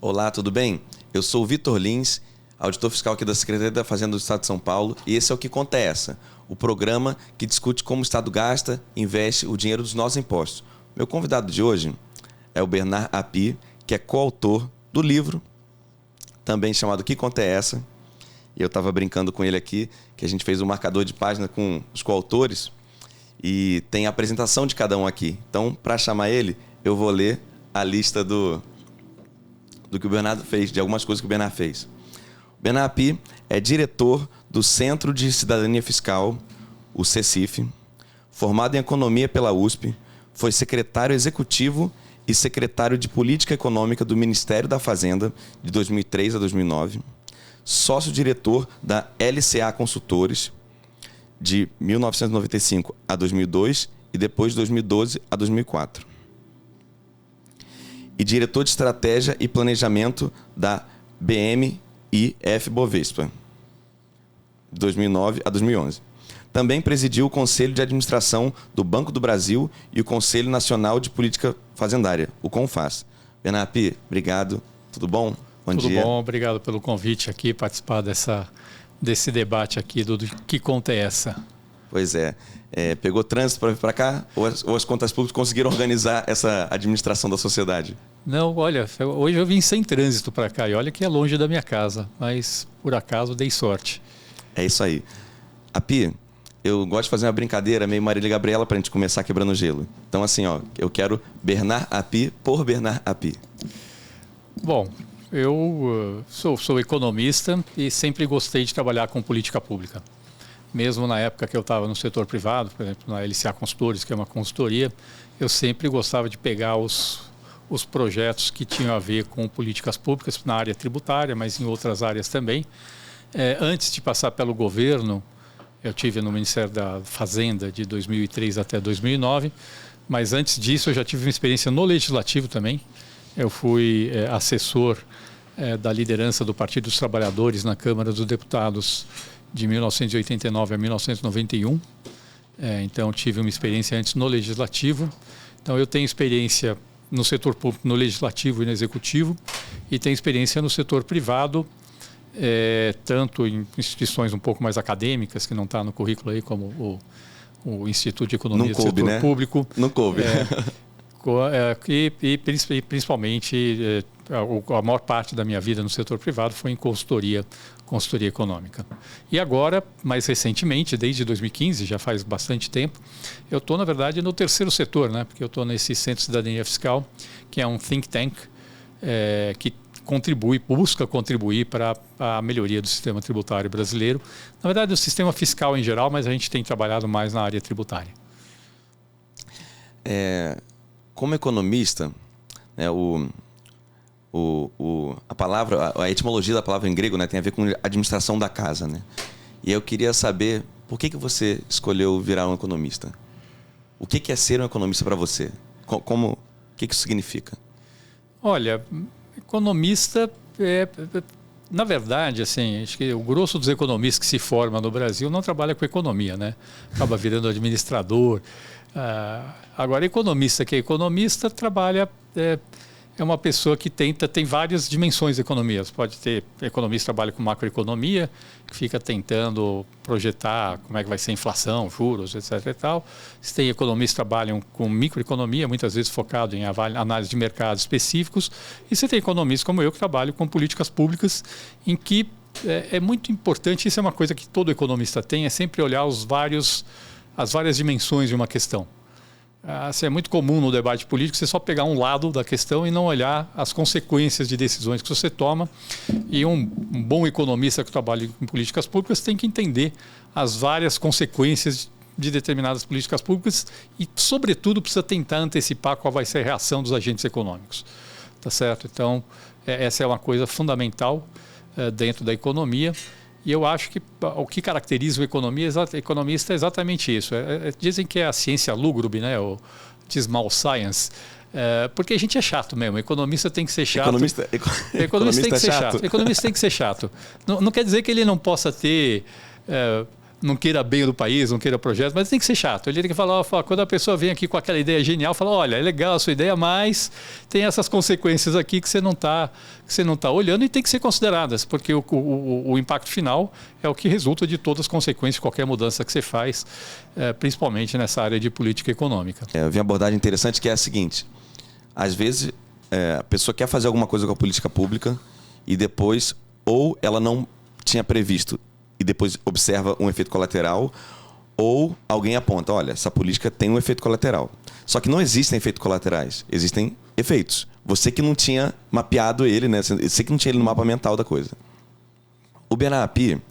Olá, tudo bem? Eu sou o Vitor Lins, auditor fiscal aqui da Secretaria da Fazenda do Estado de São Paulo, e esse é o Que Conta é Essa, o programa que discute como o Estado gasta e investe o dinheiro dos nossos impostos. Meu convidado de hoje é o Bernard Api, que é coautor do livro, também chamado Que Conta é Essa. E eu estava brincando com ele aqui, que a gente fez um marcador de página com os coautores e tem a apresentação de cada um aqui. Então, para chamar ele, eu vou ler a lista do que o Bernardo fez, de algumas coisas que o Bernardo fez. O Bernard Api é diretor do Centro de Cidadania Fiscal, o CECIF, formado em Economia pela USP, foi secretário executivo e secretário de Política Econômica do Ministério da Fazenda de 2003 a 2009, sócio-diretor da LCA Consultores de 1995 a 2002 e depois de 2012 a 2004. E diretor de Estratégia e Planejamento da BM&F Bovespa, de 2009 a 2011. Também presidiu o Conselho de Administração do Banco do Brasil e o Conselho Nacional de Política Fazendária, o CONFAS. Bernard Api, obrigado. Tudo bom? Bom dia. Tudo bom, obrigado pelo convite aqui, participar desse debate aqui do Que Conta é Essa? Pois é. Pegou trânsito para vir para cá ou as contas públicas conseguiram organizar essa administração da sociedade? Não, olha, hoje eu vim sem trânsito para cá e olha que é longe da minha casa, mas por acaso dei sorte. É isso aí. Api, eu gosto de fazer uma brincadeira meio Marília Gabriela para a gente começar quebrando o gelo. Então assim, eu quero Bernard Api por Bernard Api. Bom, eu sou economista e sempre gostei de trabalhar com política pública. Mesmo na época que eu estava no setor privado, por exemplo, na LCA Consultores, que é uma consultoria, eu sempre gostava de pegar os projetos que tinham a ver com políticas públicas na área tributária, mas em outras áreas também. Antes de passar pelo governo, eu tive no Ministério da Fazenda de 2003 até 2009, mas antes disso eu já tive uma experiência no Legislativo também. Eu fui assessor da liderança do Partido dos Trabalhadores na Câmara dos Deputados de 1989 a 1991. Então, tive uma experiência antes no Legislativo. Então, eu tenho experiência no setor público, no Legislativo e no Executivo, e tenho experiência no setor privado, tanto em instituições um pouco mais acadêmicas, que não está no currículo aí, como o Instituto de Economia do Setor Público. Não coube. E principalmente a maior parte da minha vida no setor privado foi em consultoria econômica. E agora, mais recentemente, desde 2015, já faz bastante tempo, eu estou, na verdade, no terceiro setor, né? Porque eu estou nesse Centro de Cidadania Fiscal, que é um think tank que busca contribuir para a melhoria do sistema tributário brasileiro. Na verdade, o sistema fiscal em geral, mas a gente tem trabalhado mais na área tributária. Como economista, né, a etimologia da palavra em grego, né, tem a ver com administração da casa, né? E eu queria saber por que você escolheu virar um economista? O que é ser um economista para você? O que isso significa? Olha, economista na verdade, assim, acho que o grosso dos economistas que se formam no Brasil não trabalha com economia, né? Acaba virando administrador. Agora, economista que é economista trabalha, é uma pessoa que tem várias dimensões de economias. Pode ter economista que trabalha com macroeconomia, que fica tentando projetar como é que vai ser a inflação, juros, etc. e tal. Você tem economistas que trabalham com microeconomia, muitas vezes focado em análise de mercados específicos. E você tem economistas como eu que trabalham com políticas públicas, em que é muito importante, isso é uma coisa que todo economista tem, é sempre olhar as várias dimensões de uma questão. É muito comum no debate político você só pegar um lado da questão e não olhar as consequências de decisões que você toma. E um bom economista que trabalha em políticas públicas tem que entender as várias consequências de determinadas políticas públicas e, sobretudo, precisa tentar antecipar qual vai ser a reação dos agentes econômicos. Tá certo? Então, essa é uma coisa fundamental dentro da economia. E eu acho que o que caracteriza o economista é exatamente isso. Dizem que é a ciência lúgubre, né? O small science. Porque a gente é chato mesmo. Economista tem que ser chato. Economista tem que ser chato. Economista tem que ser chato. Não quer dizer que ele não possa ter não queira bem do país, não queira projeto, mas tem que ser chato. Ele tem que falar, quando a pessoa vem aqui com aquela ideia genial, fala, olha, é legal a sua ideia, mas tem essas consequências aqui que você não está olhando e tem que ser consideradas, porque o impacto final é o que resulta de todas as consequências de qualquer mudança que você faz, principalmente nessa área de política econômica. Eu vi uma abordagem interessante que é a seguinte, às vezes a pessoa quer fazer alguma coisa com a política pública e depois, ou ela não tinha previsto e depois observa um efeito colateral, ou alguém aponta, olha, essa política tem um efeito colateral. Só que não existem efeitos colaterais, existem efeitos. Você que não tinha mapeado ele, né? Você que não tinha ele no mapa mental da coisa. O BNAP,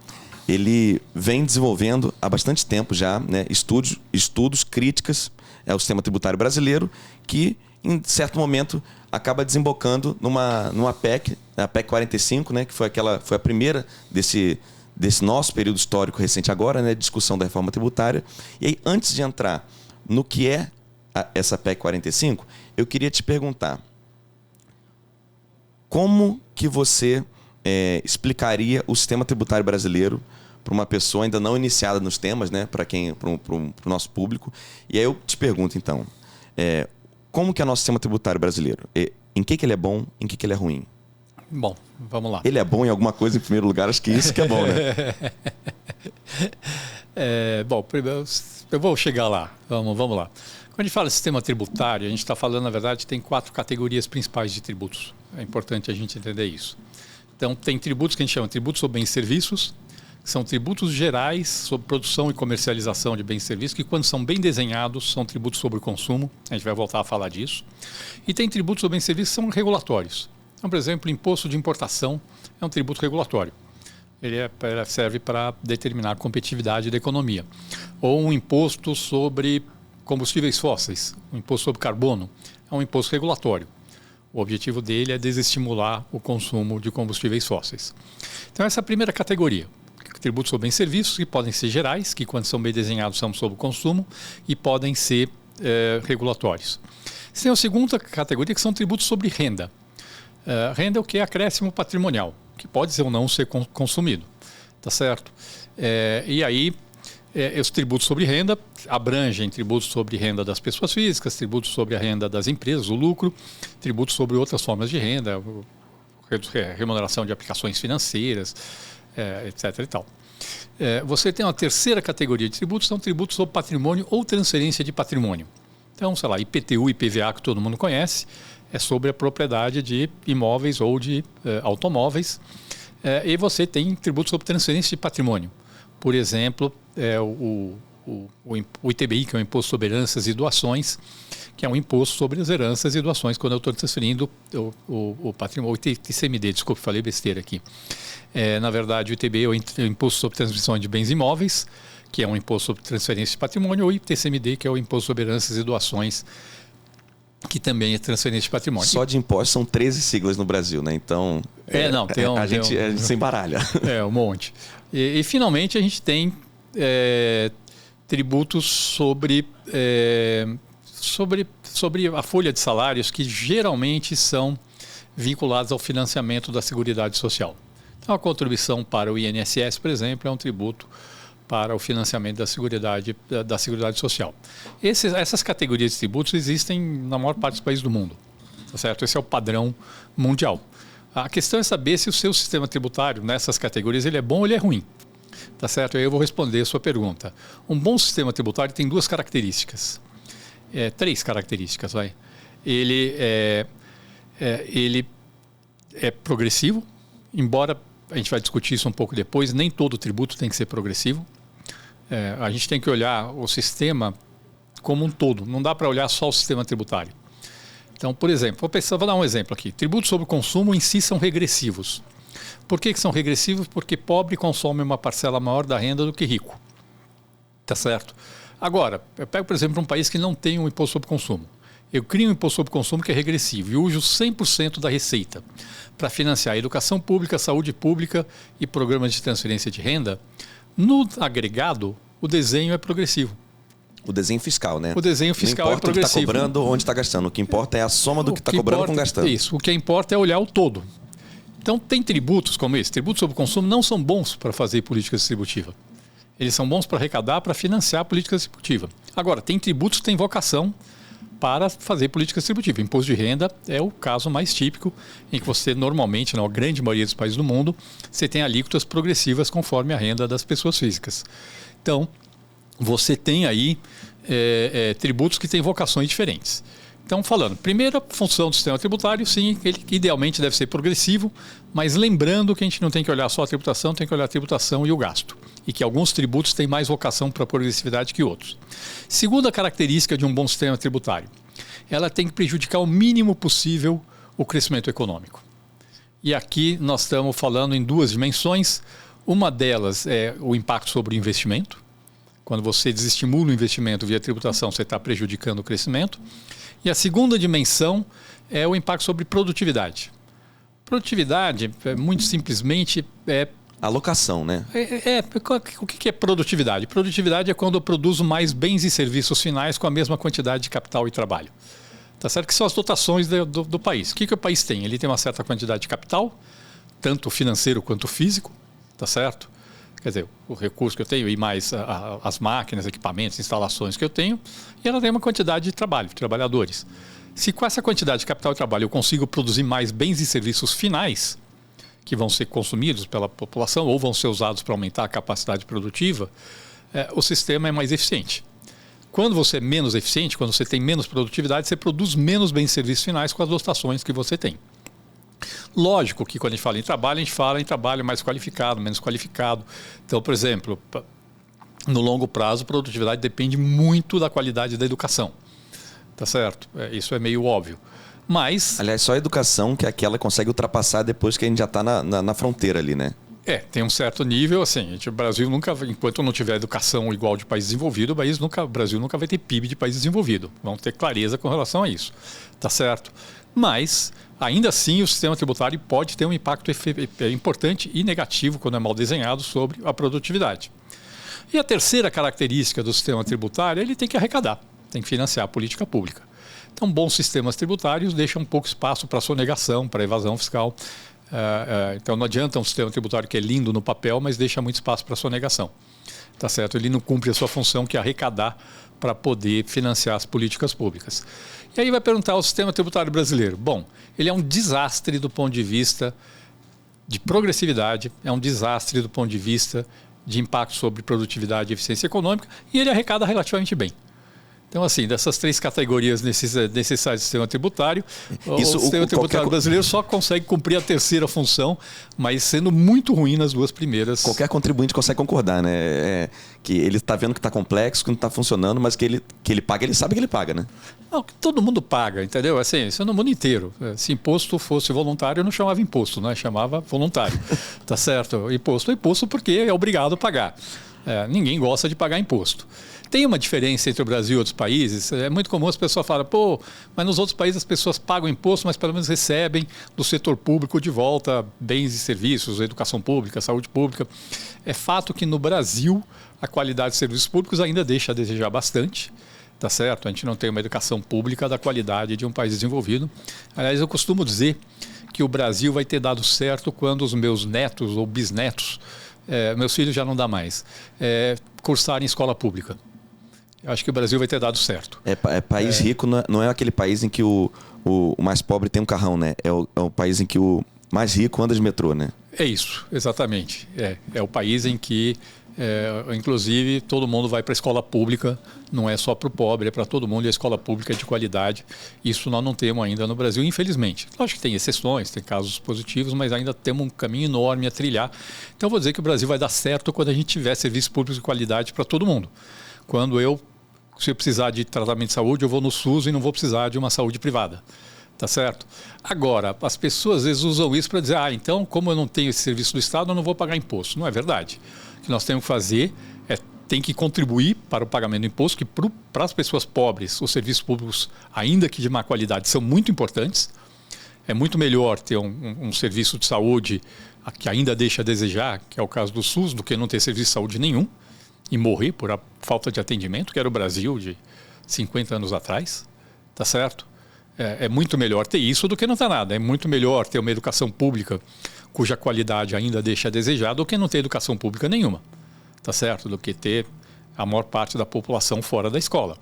ele vem desenvolvendo há bastante tempo já, né, estudos, críticas ao sistema tributário brasileiro, que em certo momento acaba desembocando numa PEC, a PEC 45, né, que foi a primeira desse nosso período histórico recente agora, né, discussão da reforma tributária. E aí, antes de entrar no que é essa PEC 45, eu queria te perguntar, como que você explicaria o sistema tributário brasileiro para uma pessoa ainda não iniciada nos temas, né, para o nosso público? E aí eu te pergunto, então, como que é o nosso sistema tributário brasileiro? Em que ele é bom, em que ele é ruim? Bom, vamos lá. Ele é bom em alguma coisa, em primeiro lugar, acho que isso que é bom, né? Bom, primeiro, eu vou chegar lá. Vamos lá. Quando a gente fala de sistema tributário, a gente está falando, na verdade, tem 4 categorias principais de tributos. É importante a gente entender isso. Então, tem tributos que a gente chama de tributos sobre bens e serviços, que são tributos gerais sobre produção e comercialização de bens e serviços, que quando são bem desenhados, são tributos sobre o consumo. A gente vai voltar a falar disso. E tem tributos sobre bens e serviços que são regulatórios. Então, por exemplo, o imposto de importação é um tributo regulatório. Ele serve para determinar a competitividade da economia. Ou um imposto sobre combustíveis fósseis, um imposto sobre carbono, é um imposto regulatório. O objetivo dele é desestimular o consumo de combustíveis fósseis. Então, essa é a primeira categoria. Tributos sobre bens e serviços, que podem ser gerais, que quando são bem desenhados são sobre o consumo, e podem ser regulatórios. Você tem a segunda categoria, que são tributos sobre renda. Renda é o que é acréscimo patrimonial, que pode ou não ser consumido, tá certo? E aí, os tributos sobre renda abrangem tributos sobre renda das pessoas físicas, tributos sobre a renda das empresas, o lucro, tributos sobre outras formas de renda, remuneração de aplicações financeiras, etc. e tal. Você tem uma terceira categoria de tributos, são tributos sobre patrimônio ou transferência de patrimônio. Então, sei lá, IPTU e IPVA, que todo mundo conhece, é sobre a propriedade de imóveis ou de automóveis. E você tem tributos sobre transferência de patrimônio. Por exemplo, o ITBI, que é o Imposto sobre Heranças e Doações, que é um imposto sobre as heranças e doações quando eu estou transferindo o patrimônio. O ITCMD, desculpe, falei besteira aqui. Na verdade, o ITBI é o Imposto sobre Transmissão de Bens Imóveis, que é um imposto sobre transferência de patrimônio, ou o ITCMD, que é o Imposto sobre Heranças e Doações, que também é transferência de patrimônio. Só de impostos são 13 siglas no Brasil, né? Então, a gente se embaralha. Um monte. E finalmente, a gente tem tributos sobre a folha de salários, que geralmente são vinculados ao financiamento da Seguridade Social. Então, a contribuição para o INSS, por exemplo, é um tributo para o financiamento da Seguridade Social. Essas categorias de tributos existem na maior parte dos países do mundo, tá certo? Esse é o padrão mundial. A questão é saber se o seu sistema tributário, nessas categorias, ele é bom ou ele é ruim. Tá certo? Aí eu vou responder a sua pergunta. Um bom sistema tributário tem 2 características. 3 características, vai. Ele é progressivo, embora a gente vai discutir isso um pouco depois, nem todo tributo tem que ser progressivo. A gente tem que olhar o sistema como um todo, não dá para olhar só o sistema tributário. Então, por exemplo, vou dar um exemplo aqui. Tributos sobre o consumo em si são regressivos. Por que são regressivos? Porque pobre consome uma parcela maior da renda do que rico. Tá certo? Agora, eu pego, por exemplo, um país que não tem um imposto sobre consumo. Eu crio um imposto sobre consumo que é regressivo e uso 100% da receita para financiar a educação pública, saúde pública e programas de transferência de renda. No agregado, o desenho é progressivo. O desenho fiscal, né? O desenho fiscal é progressivo. Não importa o que está cobrando, onde está gastando. O que importa é a soma do que está cobrando com gastando. Isso. O que importa é olhar o todo. Então, tem tributos como esse. Tributos sobre o consumo não são bons para fazer política distributiva. Eles são bons para arrecadar, para financiar a política distributiva. Agora, tem tributos que têm vocação para fazer política distributiva. Imposto de renda é o caso mais típico em que você normalmente, na grande maioria dos países do mundo, você tem alíquotas progressivas conforme a renda das pessoas físicas. Então, você tem aí tributos que têm vocações diferentes. Então, falando, primeira função do sistema tributário, sim, ele idealmente deve ser progressivo, mas lembrando que a gente não tem que olhar só a tributação, tem que olhar a tributação e o gasto. E que alguns tributos têm mais vocação para progressividade que outros. Segunda característica de um bom sistema tributário, ela tem que prejudicar o mínimo possível o crescimento econômico. E aqui nós estamos falando em duas dimensões. Uma delas é o impacto sobre o investimento. Quando você desestimula o investimento via tributação, você está prejudicando o crescimento. E a segunda dimensão é o impacto sobre produtividade. Produtividade, muito simplesmente, alocação, né? O que é produtividade? Produtividade é quando eu produzo mais bens e serviços finais com a mesma quantidade de capital e trabalho. Tá certo? Que são as dotações do país. O que o país tem? Ele tem uma certa quantidade de capital, tanto financeiro quanto físico, tá certo? Quer dizer, o recurso que eu tenho e mais as máquinas, equipamentos, instalações que eu tenho, e ela tem uma quantidade de trabalho, de trabalhadores. Se com essa quantidade de capital e trabalho eu consigo produzir mais bens e serviços finais, que vão ser consumidos pela população ou vão ser usados para aumentar a capacidade produtiva, o sistema é mais eficiente. Quando você é menos eficiente, quando você tem menos produtividade, você produz menos bens e serviços finais com as dotações que você tem. Lógico que quando a gente fala em trabalho mais qualificado, menos qualificado. Então, por exemplo, no longo prazo, a produtividade depende muito da qualidade da educação. Tá certo? Isso é meio óbvio. Mas... Aliás, só a educação que aquela consegue ultrapassar depois que a gente já está na fronteira ali, né? Tem um certo nível, assim, o Brasil nunca, enquanto não tiver educação igual de país desenvolvido, o Brasil nunca vai ter PIB de país desenvolvido. Vamos ter clareza com relação a isso, tá certo? Mas, ainda assim, o sistema tributário pode ter um impacto importante e negativo, quando é mal desenhado, sobre a produtividade. E a terceira característica do sistema tributário, ele tem que arrecadar, tem que financiar a política pública. Então, bons sistemas tributários deixam um pouco espaço para sonegação, para evasão fiscal. Então, não adianta um sistema tributário que é lindo no papel, mas deixa muito espaço para sonegação. Tá certo? Ele não cumpre a sua função, que é arrecadar para poder financiar as políticas públicas. E aí vai perguntar o sistema tributário brasileiro. Bom, ele é um desastre do ponto de vista de progressividade, é um desastre do ponto de vista de impacto sobre produtividade e eficiência econômica, e ele arrecada relativamente bem. Então, assim, dessas três categorias necessárias do sistema tributário, o sistema tributário brasileiro só consegue cumprir a terceira função, mas sendo muito ruim nas duas primeiras. Qualquer contribuinte consegue concordar, né? Que ele está vendo que está complexo, que não está funcionando, mas que ele paga, ele sabe que ele paga, né? Não, todo mundo paga, entendeu? Assim, isso é no mundo inteiro. Se imposto fosse voluntário, eu não chamava imposto, né? Chamava voluntário. Tá certo? Imposto é imposto porque é obrigado a pagar. Ninguém gosta de pagar imposto. Tem uma diferença entre o Brasil e outros países. É muito comum as pessoas falarem, mas nos outros países as pessoas pagam imposto, mas pelo menos recebem do setor público de volta bens e serviços, educação pública, saúde pública. É fato que no Brasil a qualidade de serviços públicos ainda deixa a desejar bastante. Tá certo? A gente não tem uma educação pública da qualidade de um país desenvolvido. Aliás, eu costumo dizer que o Brasil vai ter dado certo quando os meus netos ou bisnetos, meus filhos já não dá mais, cursarem escola pública. Eu acho que o Brasil vai ter dado certo. País rico não é aquele país em que o mais pobre tem um carrão, né? É o país em que o mais rico anda de metrô, né? É isso, exatamente. É o país em que, inclusive, todo mundo vai para a escola pública, não é só para o pobre, é para todo mundo, e a escola pública é de qualidade. Isso nós não temos ainda no Brasil, infelizmente. Lógico que tem exceções, tem casos positivos, mas ainda temos um caminho enorme a trilhar. Então, eu vou dizer que o Brasil vai dar certo quando a gente tiver serviços públicos de qualidade para todo mundo. Se eu precisar de tratamento de saúde, eu vou no SUS e não vou precisar de uma saúde privada. Tá certo? Agora, as pessoas às vezes usam isso para dizer, então, como eu não tenho esse serviço do Estado, eu não vou pagar imposto. Não é verdade. O que nós temos que fazer tem que contribuir para o pagamento do imposto, que para as pessoas pobres, os serviços públicos, ainda que de má qualidade, são muito importantes. É muito melhor ter um serviço de saúde que ainda deixa a desejar, que é o caso do SUS, do que não ter serviço de saúde nenhum e morrer por a falta de atendimento, que era o Brasil de 50 anos atrás, tá certo? É muito melhor ter isso do que não ter nada. É muito melhor ter uma educação pública cuja qualidade ainda deixa a desejar do que não ter educação pública nenhuma, tá certo? Do que ter a maior parte da população fora da escola.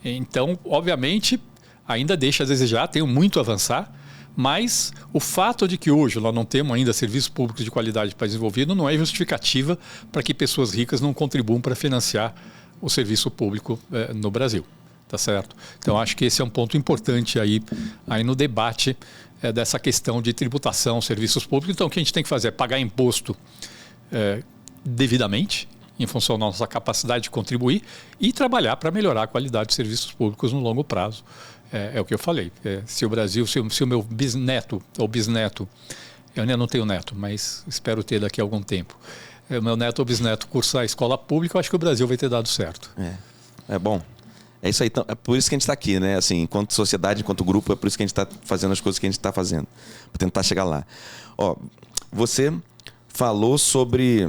Então, obviamente, ainda deixa a desejar, tem muito a avançar, mas o fato de que hoje nós não temos ainda serviços públicos de qualidade para desenvolvido não é justificativa para que pessoas ricas não contribuam para financiar o serviço público no Brasil, tá certo? Então, acho que esse é um ponto importante aí no debate dessa questão de tributação, serviços públicos. Então, o que a gente tem que fazer é pagar imposto devidamente, em função da nossa capacidade de contribuir, e trabalhar para melhorar a qualidade de serviços públicos no longo prazo. É o que eu falei. Se o Brasil, se o meu bisneto ou bisneto, eu ainda não tenho neto, mas espero ter daqui a algum tempo, o meu neto ou bisneto cursar a escola pública, eu acho que o Brasil vai ter dado certo. É bom. É isso aí. Então, é por isso que a gente está aqui, né? Assim, enquanto sociedade, enquanto grupo, é por isso que a gente está fazendo as coisas que a gente está fazendo, para tentar chegar lá. Você falou sobre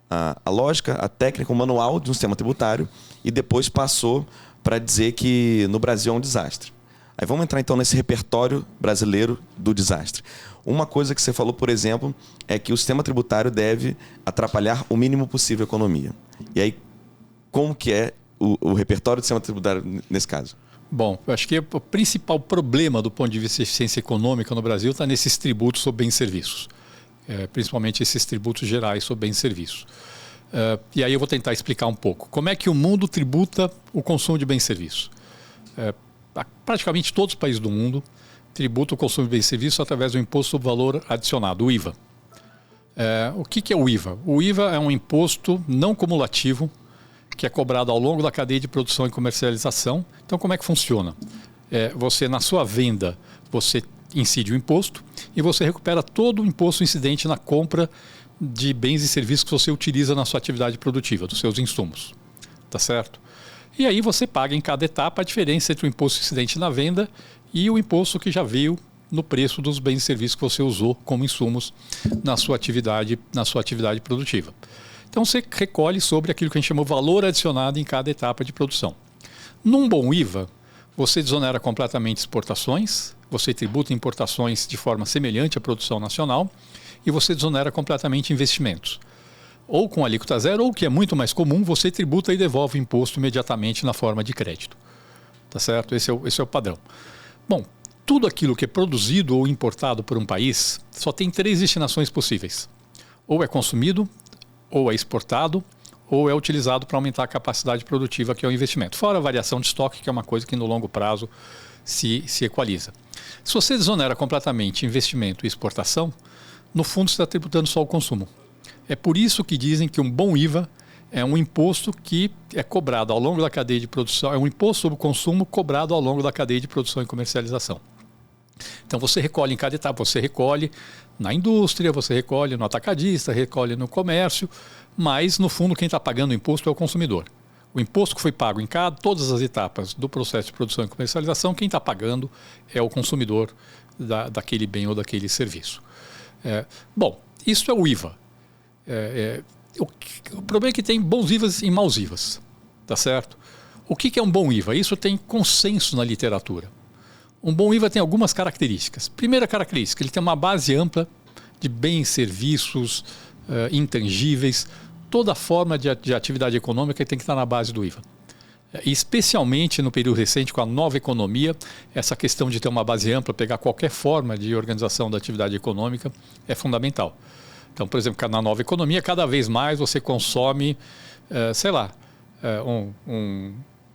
a lógica, a técnica, o manual de um sistema tributário e depois passou para dizer que no Brasil é um desastre. Aí vamos entrar então nesse repertório brasileiro do desastre. Uma coisa que você falou, por exemplo, é que o sistema tributário deve atrapalhar o mínimo possível a economia. E aí, como que é o repertório do sistema tributário nesse caso? Bom, eu acho que o principal problema do ponto de vista de eficiência econômica no Brasil está nesses tributos sobre bens e serviços. Principalmente esses tributos gerais sobre bens e serviços. E aí eu vou tentar explicar um pouco. Como é que o mundo tributa o consumo de bens e serviços? Praticamente todos os países do mundo tributam o consumo de bens e serviços através do imposto sobre valor adicionado, o IVA. O que é o IVA? O IVA é um imposto não cumulativo que é cobrado ao longo da cadeia de produção e comercialização. Então, como é que funciona? Você, na sua venda, você incide o imposto e você recupera todo o imposto incidente na compra de bens e serviços que você utiliza na sua atividade produtiva, dos seus insumos. Tá certo? E aí você paga em cada etapa a diferença entre o imposto incidente na venda e o imposto que já veio no preço dos bens e serviços que você usou como insumos na sua atividade produtiva. Então você recolhe sobre aquilo que a gente chama de valor adicionado em cada etapa de produção. Num bom IVA, você desonera completamente exportações, você tributa importações de forma semelhante à produção nacional e você desonera completamente investimentos. Ou com alíquota zero, ou o que é muito mais comum, você tributa e devolve o imposto imediatamente na forma de crédito. Tá certo? Esse é o padrão. Bom, tudo aquilo que é produzido ou importado por um país só tem 3 destinações possíveis. Ou é consumido, ou é exportado, ou é utilizado para aumentar a capacidade produtiva, que é o investimento. Fora a variação de estoque, que é uma coisa que no longo prazo se equaliza. Se você desonera completamente investimento e exportação, no fundo você está tributando só o consumo. É por isso que dizem que um bom IVA é um imposto que é cobrado ao longo da cadeia de produção, é um imposto sobre o consumo cobrado ao longo da cadeia de produção e comercialização. Então você recolhe em cada etapa, você recolhe na indústria, você recolhe no atacadista, recolhe no comércio, mas no fundo quem está pagando o imposto é o consumidor. O imposto que foi pago em todas as etapas do processo de produção e comercialização, quem está pagando é o consumidor daquele bem ou daquele serviço. Bom, isso é o IVA. O problema é que tem bons IVAs e maus IVAs, tá certo? O que é um bom IVA? Isso tem consenso na literatura. Um bom IVA tem algumas características. Primeira característica, ele tem uma base ampla de bens, serviços, intangíveis, toda forma de atividade econômica tem que estar na base do IVA. E especialmente no período recente, com a nova economia, essa questão de ter uma base ampla, pegar qualquer forma de organização da atividade econômica é fundamental. Então, por exemplo, na nova economia, cada vez mais você consome,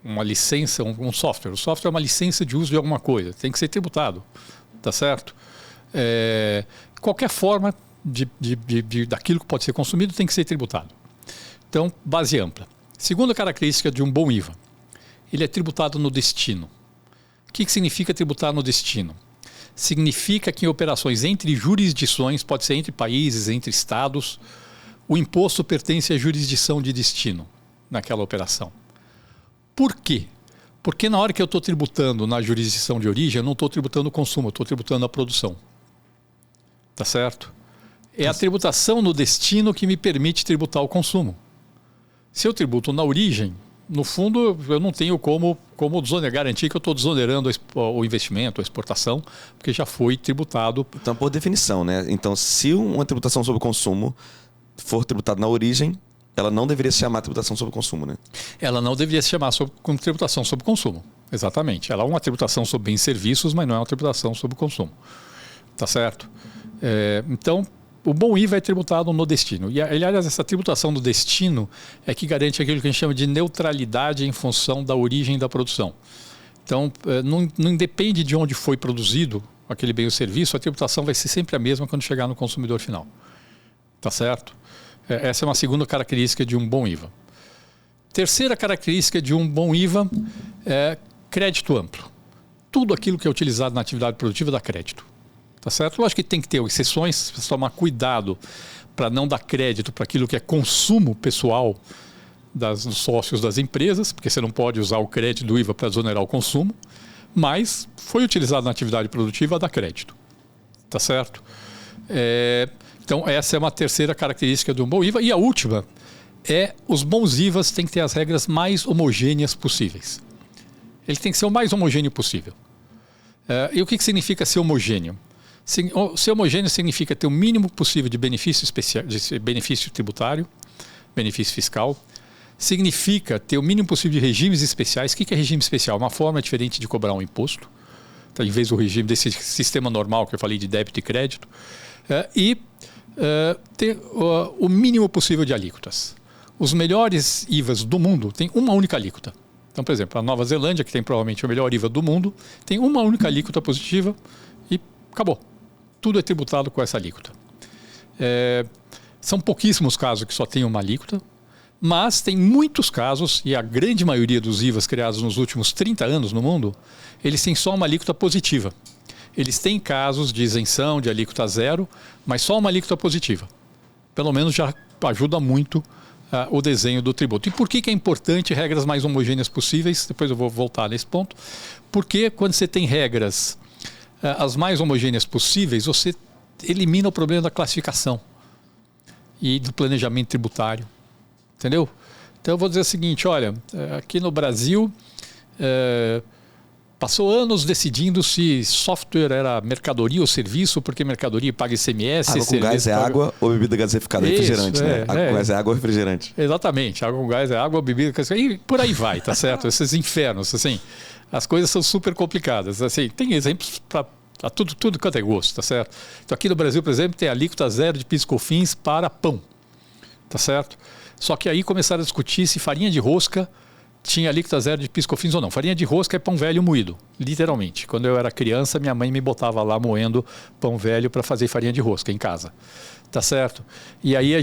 uma licença, um software. O software é uma licença de uso de alguma coisa, tem que ser tributado, tá certo? Qualquer forma daquilo que pode ser consumido tem que ser tributado. Então, base ampla. Segunda característica de um bom IVA, ele é tributado no destino. O que significa tributar no destino? Significa que em operações entre jurisdições, pode ser entre países, entre estados, o imposto pertence à jurisdição de destino naquela operação. Por quê? Porque na hora que eu estou tributando na jurisdição de origem, eu não estou tributando o consumo, eu estou tributando a produção. Tá certo? É a tributação no destino que me permite tributar o consumo. Se eu tributo na origem, no fundo eu não tenho como garantir que eu estou desonerando o investimento, a exportação, porque já foi tributado. Então, por definição, né? Então, se uma tributação sobre o consumo for tributada na origem, ela não deveria se chamar tributação sobre consumo, né? Ela não deveria se chamar como tributação sobre consumo. Exatamente. Ela é uma tributação sobre bens e serviços, mas não é uma tributação sobre consumo. Tá certo? Então, o bom IVA é tributado no destino. E, aliás, essa tributação do destino é que garante aquilo que a gente chama de neutralidade em função da origem da produção. Então, não depende de onde foi produzido aquele bem ou serviço, a tributação vai ser sempre a mesma quando chegar no consumidor final. Tá certo? Essa é uma segunda característica de um bom IVA. Terceira característica de um bom IVA é crédito amplo. Tudo aquilo que é utilizado na atividade produtiva dá crédito. Tá certo? Lógico que tem que ter exceções, precisa tomar cuidado para não dar crédito para aquilo que é consumo pessoal dos sócios das empresas, porque você não pode usar o crédito do IVA para exonerar o consumo, mas foi utilizado na atividade produtiva, dá crédito. Tá certo? Então, essa é uma terceira característica de um bom IVA. E a última é os bons IVAs têm que ter as regras mais homogêneas possíveis. Ele tem que ser o mais homogêneo possível. E o que significa ser homogêneo? Ser homogêneo significa ter o mínimo possível de benefício especial, de benefício tributário, benefício fiscal. Significa ter o mínimo possível de regimes especiais. O que é regime especial? Uma forma diferente de cobrar um imposto. Então, em vez do regime desse sistema normal que eu falei de débito e crédito. Ter o mínimo possível de alíquotas. Os melhores IVAs do mundo têm uma única alíquota. Então, por exemplo, a Nova Zelândia, que tem provavelmente o melhor IVA do mundo, tem uma única alíquota positiva e acabou. Tudo é tributado com essa alíquota. São pouquíssimos casos que só tem uma alíquota, mas tem muitos casos, e a grande maioria dos IVAs criados nos últimos 30 anos no mundo, eles têm só uma alíquota positiva. Eles têm casos de isenção, de alíquota zero, mas só uma alíquota positiva. Pelo menos já ajuda muito o desenho do tributo. E por que é importante regras mais homogêneas possíveis? Depois eu vou voltar nesse ponto. Porque quando você tem regras as mais homogêneas possíveis, você elimina o problema da classificação e do planejamento tributário. Entendeu? Então eu vou dizer o seguinte, olha, aqui no Brasil passou anos decidindo se software era mercadoria ou serviço, porque mercadoria paga ICMS. Água com gás é água ou bebida gaseificada, refrigerante, né? Água com gás é água ou refrigerante. Exatamente, água com gás é água, bebida gaseificada, e por aí vai, tá certo? Esses infernos, assim, as coisas são super complicadas. Assim, tem exemplos para tudo quanto é gosto, tá certo? Então aqui no Brasil, por exemplo, tem alíquota zero de PIS e COFINS para pão, tá certo? Só que aí começaram a discutir se farinha de rosca tinha alíquota zero de PIS e COFINS ou não. Farinha de rosca é pão velho moído, literalmente. Quando eu era criança, minha mãe me botava lá moendo pão velho para fazer farinha de rosca em casa. Tá certo? E aí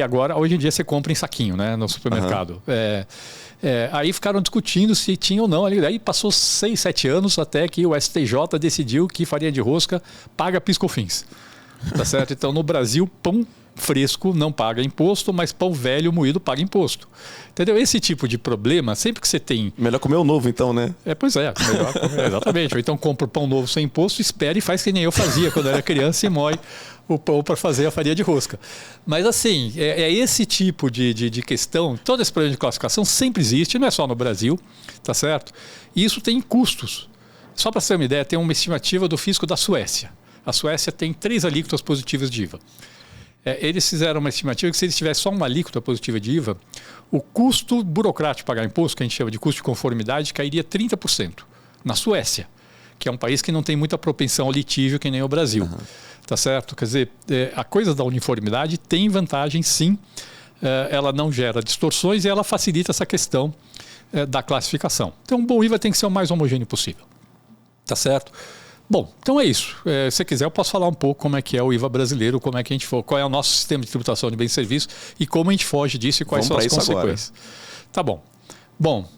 agora, hoje em dia você compra em saquinho, né, no supermercado. Aí ficaram discutindo se tinha ou não. Aí passou 6, 7 anos até que o STJ decidiu que farinha de rosca paga PIS e COFINS. Tá certo? Então, no Brasil, pão fresco não paga imposto, mas pão velho moído paga imposto. Entendeu? Esse tipo de problema, sempre que você tem... Melhor comer o novo então, né? Pois é, melhor comer, exatamente. Ou então compra o pão novo sem imposto, espera e faz que nem eu fazia quando era criança e moe o pão para fazer a farinha de rosca. Mas assim, esse tipo de questão, todo esse problema de classificação sempre existe, não é só no Brasil, tá certo? E isso tem custos. Só para você ter uma ideia, tem uma estimativa do fisco da Suécia. A Suécia tem 3 alíquotas positivas de IVA. Eles fizeram uma estimativa que se eles tivessem só uma alíquota positiva de IVA, o custo burocrático de pagar imposto, que a gente chama de custo de conformidade, cairia 30%. Na Suécia, que é um país que não tem muita propensão ao litígio que nem o Brasil. Tá certo? Quer dizer, a coisa da uniformidade tem vantagem, sim. Ela não gera distorções e ela facilita essa questão da classificação. Então, o bom IVA tem que ser o mais homogêneo possível. Tá certo? Bom, então é isso. Se você quiser, eu posso falar um pouco como é que é o IVA brasileiro, como é que a gente qual é o nosso sistema de tributação de bens e serviços e como a gente foge disso e quais são as consequências. Agora. Tá bom. Bom,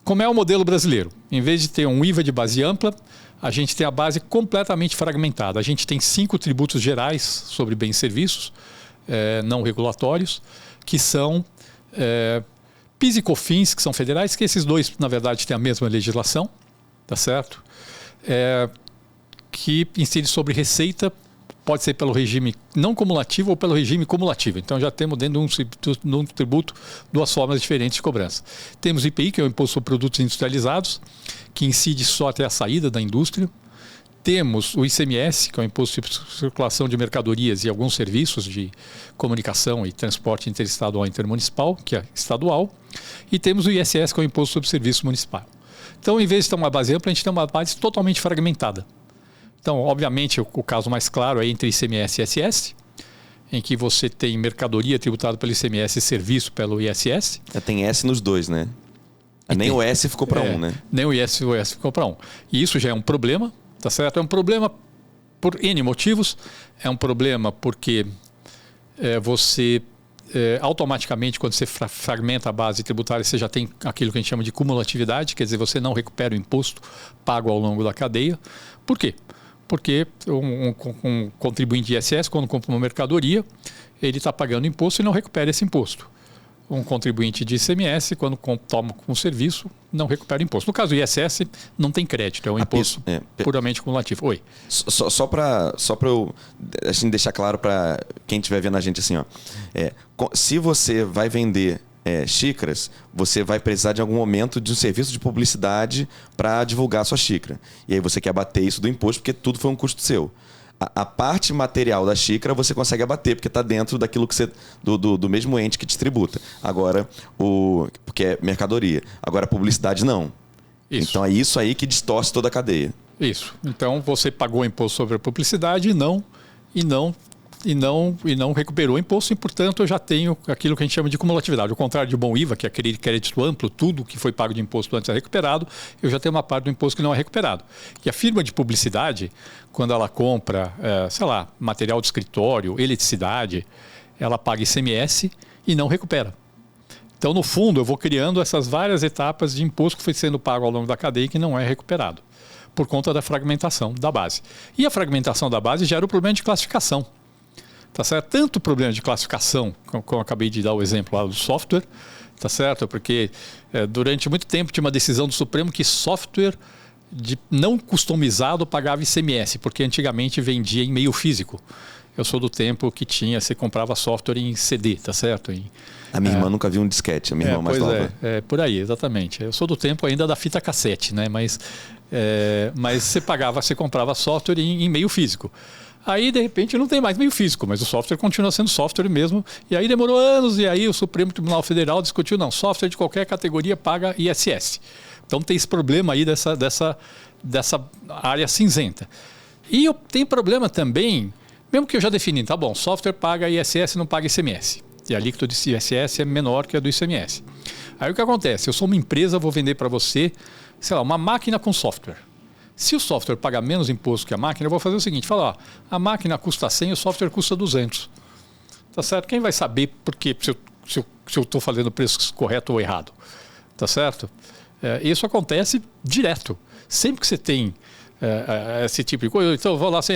como é o modelo brasileiro? Em vez de ter um IVA de base ampla, a gente tem a base completamente fragmentada. A gente tem 5 tributos gerais sobre bens e serviços não regulatórios, que são PIS e COFINS, que são federais, que esses dois, na verdade, têm a mesma legislação, tá certo? Que incide sobre receita, pode ser pelo regime não cumulativo ou pelo regime cumulativo. Então já temos dentro de um tributo 2 formas diferentes de cobrança. Temos IPI, que é o Imposto sobre Produtos Industrializados, que incide só até a saída da indústria. Temos o ICMS, que é o Imposto de Circulação de Mercadorias e alguns serviços de comunicação e transporte interestadual e intermunicipal, que é estadual. E temos o ISS, que é o Imposto sobre Serviço Municipal. Então, em vez de ter uma base ampla, a gente tem uma base totalmente fragmentada. Então, obviamente, o caso mais claro é entre ICMS e ISS, em que você tem mercadoria tributada pelo ICMS e serviço pelo ISS. Tem S nos dois, né? Nem o S ficou para um, né? Nem o S ficou para um. E isso já é um problema, tá certo? É um problema por N motivos. É um problema porque você automaticamente, quando você fragmenta a base tributária, você já tem aquilo que a gente chama de cumulatividade, quer dizer, você não recupera o imposto pago ao longo da cadeia. Por quê? Porque um contribuinte de ISS, quando compra uma mercadoria, ele está pagando imposto e não recupera esse imposto. Um contribuinte de ICMS, quando toma um serviço, não recupera o imposto. No caso do ISS, não tem crédito, é um imposto puramente cumulativo. Oi. Só para eu assim, deixar claro para quem estiver vendo a gente assim, ó, se você vai vender xícaras, você vai precisar de algum momento de um serviço de publicidade para divulgar a sua xícara. E aí você quer abater isso do imposto porque tudo foi um custo seu. A parte material da xícara você consegue abater, porque está dentro daquilo que do mesmo ente que distributa. Agora, porque é mercadoria. Agora, a publicidade não. Isso. Então, é isso aí que distorce toda a cadeia. Isso. Então, você pagou imposto sobre a publicidade e não recuperou o imposto e, portanto, eu já tenho aquilo que a gente chama de cumulatividade. Ao contrário de bom IVA, que é aquele crédito amplo, tudo que foi pago de imposto antes é recuperado, eu já tenho uma parte do imposto que não é recuperado. E a firma de publicidade, quando ela compra, material de escritório, eletricidade, ela paga ICMS e não recupera. Então, no fundo, eu vou criando essas várias etapas de imposto que foi sendo pago ao longo da cadeia e que não é recuperado, por conta da fragmentação da base. E a fragmentação da base gera o problema de classificação. Tá certo? Tanto o problema de classificação, como eu acabei de dar o exemplo lá do software, tá certo? Porque durante muito tempo tinha uma decisão do Supremo que software não customizado pagava ICMS, porque antigamente vendia em meio físico. Eu sou do tempo que você comprava software em CD, tá certo? A minha irmã nunca viu um disquete, a minha irmã mais nova. Por aí, exatamente. Eu sou do tempo ainda da fita cassete, né? Mas você comprava software em meio físico. Aí, de repente, não tem mais meio físico, mas o software continua sendo software mesmo. E aí demorou anos, e aí o Supremo Tribunal Federal discutiu, não, software de qualquer categoria paga ISS. Então tem esse problema aí dessa área cinzenta. E tem problema também, mesmo que eu já defini, tá bom, software paga ISS, não paga ICMS. E a alíquota do ISS é menor que a do ICMS. Aí o que acontece? Eu sou uma empresa, vou vender para você, uma máquina com software. Se o software paga menos imposto que a máquina, eu vou fazer o seguinte, falar, a máquina custa 100 e o software custa 200. Tá certo? Quem vai saber se eu estou fazendo o preço correto ou errado? Tá certo? Isso acontece direto. Sempre que você tem esse tipo de coisa, então eu vou lá assim,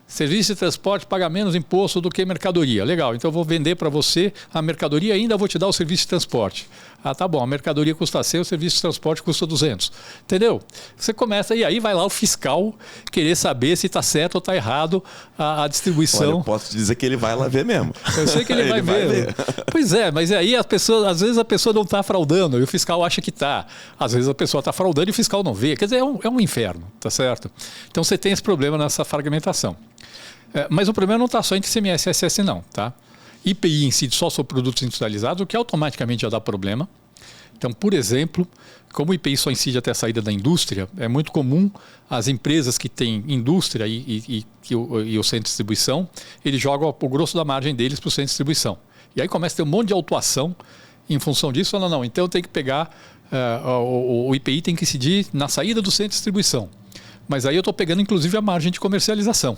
serviço de transporte paga menos imposto do que mercadoria. Legal, então eu vou vender para você a mercadoria e ainda vou te dar o serviço de transporte. Ah, tá bom, a mercadoria custa 100, o serviço de transporte custa 200. Entendeu? Você começa, e aí vai lá o fiscal querer saber se está certo ou está errado a distribuição. Olha, eu posso te dizer que ele vai lá ver mesmo. Eu sei que ele vai ver. Pois é, mas aí às vezes a pessoa não está fraudando e o fiscal acha que está. Às vezes a pessoa está fraudando e o fiscal não vê. Quer dizer, é um inferno, tá certo? Então você tem esse problema nessa fragmentação. Mas o problema não está só entre ICMS e ISS, não, tá? IPI incide só sobre produtos industrializados, o que automaticamente já dá problema. Então, por exemplo, como o IPI só incide até a saída da indústria, é muito comum as empresas que têm indústria e o centro de distribuição, eles jogam o grosso da margem deles para o centro de distribuição. E aí começa a ter um monte de autuação em função disso. Fala, não, então eu tenho que pegar, o IPI tem que incidir na saída do centro de distribuição. Mas aí eu estou pegando, inclusive, a margem de comercialização.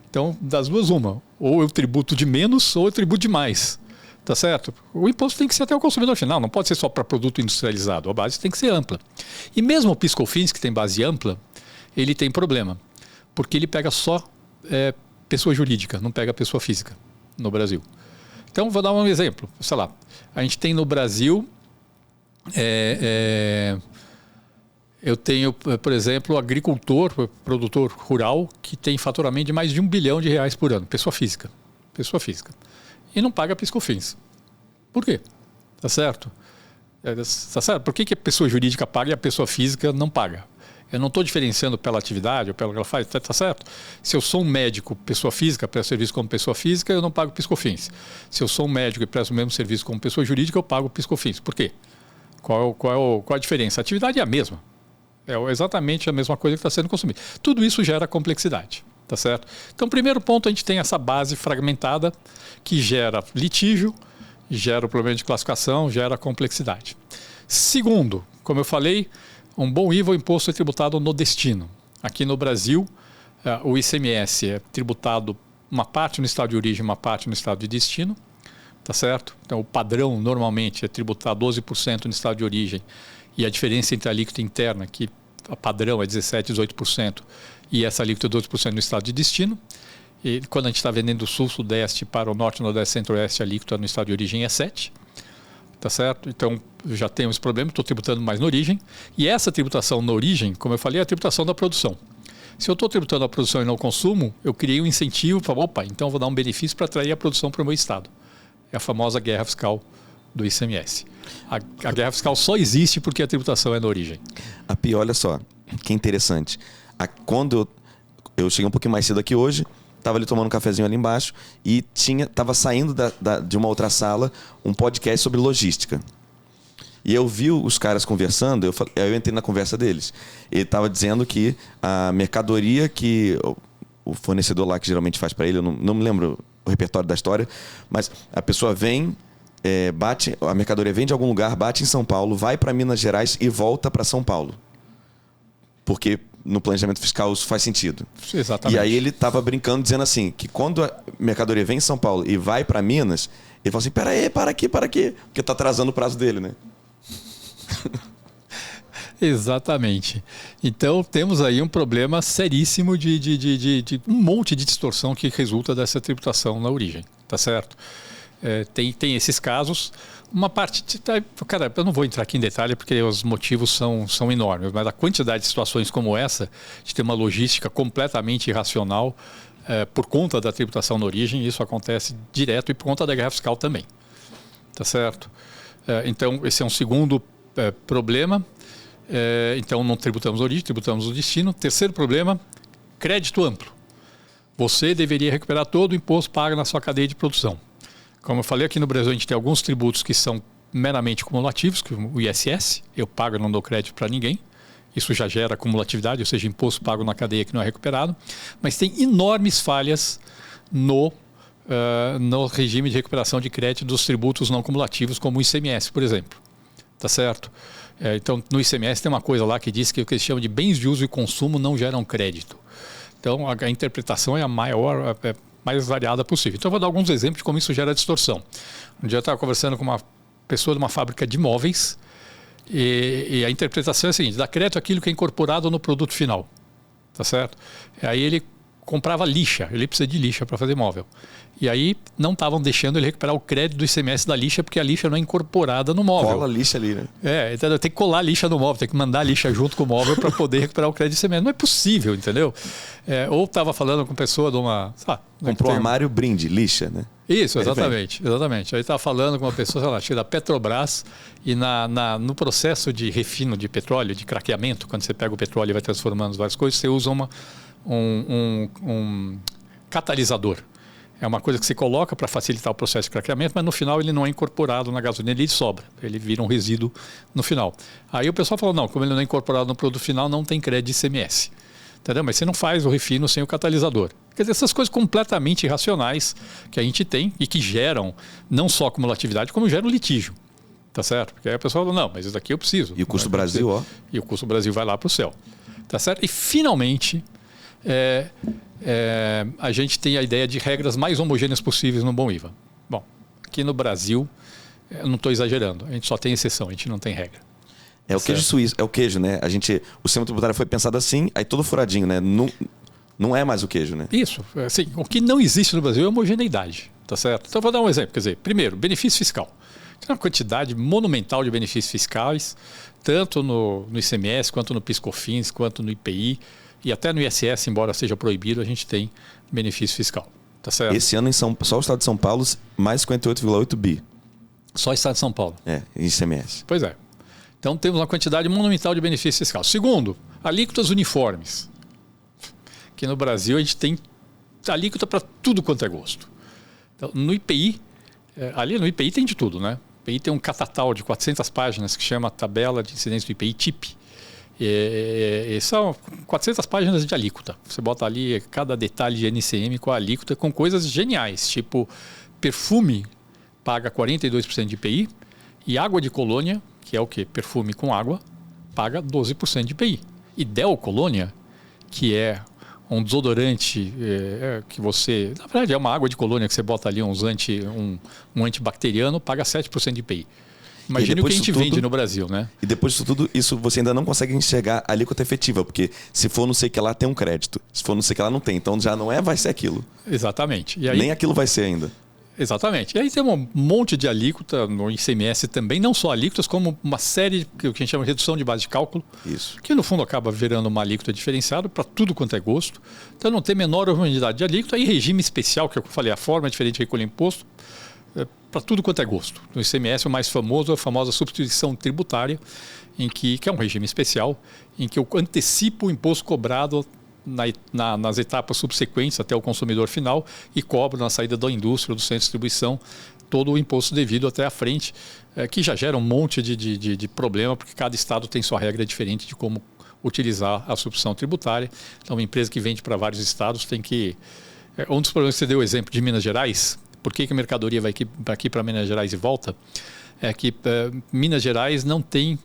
Então, das duas, uma. Ou eu tributo de menos ou eu tributo de mais. Tá certo? O imposto tem que ser até o consumidor final, não pode ser só para produto industrializado. A base tem que ser ampla. E mesmo o PIS/COFINS, que tem base ampla, ele tem problema. Porque ele pega só pessoa jurídica, não pega pessoa física no Brasil. Então, vou dar um exemplo. A gente tem no Brasil... Eu tenho, por exemplo, agricultor, produtor rural, que tem faturamento de mais de R$1 bilhão por ano. Pessoa física. E não paga PIS/COFINS. Por quê? Tá certo? Tá certo? Por que a pessoa jurídica paga e a pessoa física não paga? Eu não estou diferenciando pela atividade ou pelo que ela faz, tá certo? Se eu sou um médico, pessoa física, presto serviço como pessoa física, eu não pago PIS/COFINS. Se eu sou um médico e presto o mesmo serviço como pessoa jurídica, eu pago PIS/COFINS. Por quê? Qual a diferença? A atividade é a mesma. É exatamente a mesma coisa que está sendo consumida. Tudo isso gera complexidade, tá certo? Então, primeiro ponto, a gente tem essa base fragmentada que gera litígio, gera o problema de classificação, gera complexidade. Segundo, como eu falei, um bom IVA, o imposto é tributado no destino. Aqui no Brasil, o ICMS é tributado uma parte no estado de origem, uma parte no estado de destino, tá certo? Então, o padrão normalmente é tributar 12% no estado de origem e a diferença entre a alíquota interna, que a padrão é 17%, 18%, e essa alíquota é 12% no estado de destino. E quando a gente está vendendo do sul, sudeste para o norte, nordeste, centro-oeste, a alíquota no estado de origem é 7%. Tá certo? Então, eu já tenho esse problema, estou tributando mais na origem. E essa tributação na origem, como eu falei, é a tributação da produção. Se eu estou tributando a produção e não o consumo, eu criei um incentivo para, então eu vou dar um benefício para atrair a produção para o meu estado. É a famosa guerra fiscal do ICMS. A guerra fiscal só existe porque a tributação é na origem. Olha só, que interessante. Quando eu cheguei um pouquinho mais cedo aqui hoje, estava ali tomando um cafezinho ali embaixo e estava saindo de uma outra sala um podcast sobre logística. E eu vi os caras conversando, eu entrei na conversa deles. Ele estava dizendo que a mercadoria que o fornecedor lá que geralmente faz para ele, eu não me lembro o repertório da história, mas a pessoa vem, a mercadoria vem de algum lugar, bate em São Paulo, vai para Minas Gerais e volta para São Paulo. Porque no planejamento fiscal isso faz sentido. Exatamente. E aí ele estava brincando, dizendo assim, que quando a mercadoria vem em São Paulo e vai para Minas, ele fala assim, para aqui, porque está atrasando o prazo dele, né? Exatamente. Então temos aí um problema seríssimo de um monte de distorção que resulta dessa tributação na origem, tá certo? Tem esses casos. Uma parte, cara, eu não vou entrar aqui em detalhe porque os motivos são enormes, mas a quantidade de situações como essa, de ter uma logística completamente irracional por conta da tributação na origem, isso acontece direto e por conta da guerra fiscal também, tá certo? Então, esse é um segundo problema. Então, não tributamos a origem, tributamos o destino. Terceiro problema, crédito amplo. Você deveria recuperar todo o imposto pago na sua cadeia de produção. Como eu falei, aqui no Brasil a gente tem alguns tributos que são meramente cumulativos, que o ISS, eu pago e não dou crédito para ninguém. Isso já gera acumulatividade, ou seja, imposto pago na cadeia que não é recuperado. Mas tem enormes falhas no regime de recuperação de crédito dos tributos não cumulativos, como o ICMS, por exemplo. Tá certo? Então, no ICMS tem uma coisa lá que diz que o que eles chamam de bens de uso e consumo não geram crédito. Então, a interpretação é a mais variada possível. Então, eu vou dar alguns exemplos de como isso gera distorção. Um dia eu estava conversando com uma pessoa de uma fábrica de móveis e a interpretação é a seguinte: dá crédito àquilo que é incorporado no produto final. Tá certo? Aí ele comprava lixa, ele precisa de lixa para fazer móvel. E aí não estavam deixando ele recuperar o crédito do ICMS da lixa, porque a lixa não é incorporada no móvel. Cola a lixa ali, né? Então tem que colar a lixa no móvel, tem que mandar a lixa junto com o móvel para poder recuperar o crédito do ICMS. Não é possível, entendeu? Ou estava falando com pessoa de uma... Comprou um armário brinde, lixa, né? Isso, exatamente. Aí estava falando com uma pessoa, sei lá, acho que da Petrobras, e no processo de refino de petróleo, de craqueamento, quando você pega o petróleo e vai transformando várias coisas, você usa um catalisador. É uma coisa que você coloca para facilitar o processo de craqueamento, mas no final ele não é incorporado na gasolina, ele sobra. Ele vira um resíduo no final. Aí o pessoal falou, não, como ele não é incorporado no produto final, não tem crédito de ICMS. Entendeu? Mas você não faz o refino sem o catalisador. Quer dizer, essas coisas completamente irracionais que a gente tem e que geram não só acumulatividade, como geram litígio. Tá certo? Porque aí a pessoa fala, não, mas isso daqui eu preciso. E o custo Brasil, ó. E o custo Brasil vai lá para o céu. Tá certo? E finalmente... a gente tem a ideia de regras mais homogêneas possíveis no bom IVA. Bom, aqui no Brasil, eu não estou exagerando, a gente só tem exceção, a gente não tem regra. É o queijo suíço, é o queijo, né? O sistema tributário foi pensado assim, aí todo furadinho, né? Não é mais o queijo, né? Isso, assim, o que não existe no Brasil é homogeneidade, tá certo? Então, vou dar um exemplo, quer dizer, primeiro, benefício fiscal. Tem uma quantidade monumental de benefícios fiscais, tanto no ICMS, quanto no PIS/COFINS, quanto no IPI, e até no ISS, embora seja proibido, a gente tem benefício fiscal. Tá certo? Esse ano, só o estado de São Paulo, mais 58,8 bi. Só o estado de São Paulo. Em ICMS. Pois é. Então, temos uma quantidade monumental de benefícios fiscais. Segundo, alíquotas uniformes. Que no Brasil a gente tem alíquota para tudo quanto é gosto. Então, no IPI, ali no IPI tem de tudo, né? O IPI tem um catatal de 400 páginas que chama Tabela de Incidência do IPI, TIP. E são 400 páginas de alíquota. Você bota ali cada detalhe de NCM com a alíquota, com coisas geniais, tipo perfume paga 42% de IPI e água de colônia, que é o quê? Perfume com água, paga 12% de IPI. E Del Colônia, que é um desodorante que você... Na verdade, é uma água de colônia que você bota ali um antibacteriano, paga 7% de IPI. Imagina o que a gente vende no Brasil, né? E depois disso tudo, isso você ainda não consegue enxergar a alíquota efetiva, porque se for não sei o que lá, tem um crédito. Se for não sei o que lá, não tem. Então já não vai ser aquilo. Exatamente. E aí, nem aquilo vai ser ainda. Exatamente. E aí tem um monte de alíquota no ICMS também, não só alíquotas, como uma série que a gente chama de redução de base de cálculo, isso, que no fundo acaba virando uma alíquota diferenciada para tudo quanto é gosto. Então não tem menor unidade de alíquota. E regime especial, que eu falei, a forma diferente de recolher imposto, para tudo quanto é gosto. No ICMS, o mais famoso é a famosa substituição tributária, que é um regime especial, em que eu antecipo o imposto cobrado nas etapas subsequentes até o consumidor final e cobro na saída da indústria, do centro de distribuição, todo o imposto devido até à frente, que já gera um monte de problema, porque cada estado tem sua regra diferente de como utilizar a substituição tributária. Então, uma empresa que vende para vários estados tem que... Um dos problemas que você deu o exemplo de Minas Gerais, por que a mercadoria vai aqui para Minas Gerais e volta, é que Minas Gerais não tem...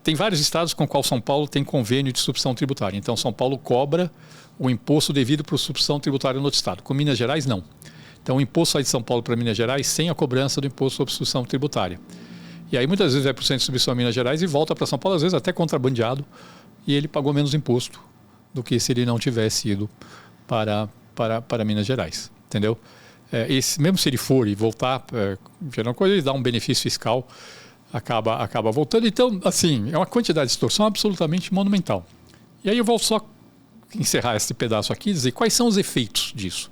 tem vários estados com o qual São Paulo tem convênio de substituição tributária. Então, São Paulo cobra o imposto devido para a substituição tributária no outro estado. Com Minas Gerais, não. Então, o imposto sai de São Paulo para Minas Gerais sem a cobrança do imposto sobre substituição tributária. E aí, muitas vezes, vai para o centro de distribuição em Minas Gerais e volta para São Paulo, às vezes até contrabandeado, e ele pagou menos imposto do que se ele não tivesse ido para Minas Gerais. Entendeu? Mesmo se ele for e voltar, gerando coisa, ele dá um benefício fiscal, acaba voltando. Então, assim, é uma quantidade de distorção absolutamente monumental. E aí eu vou só encerrar esse pedaço aqui e dizer quais são os efeitos disso.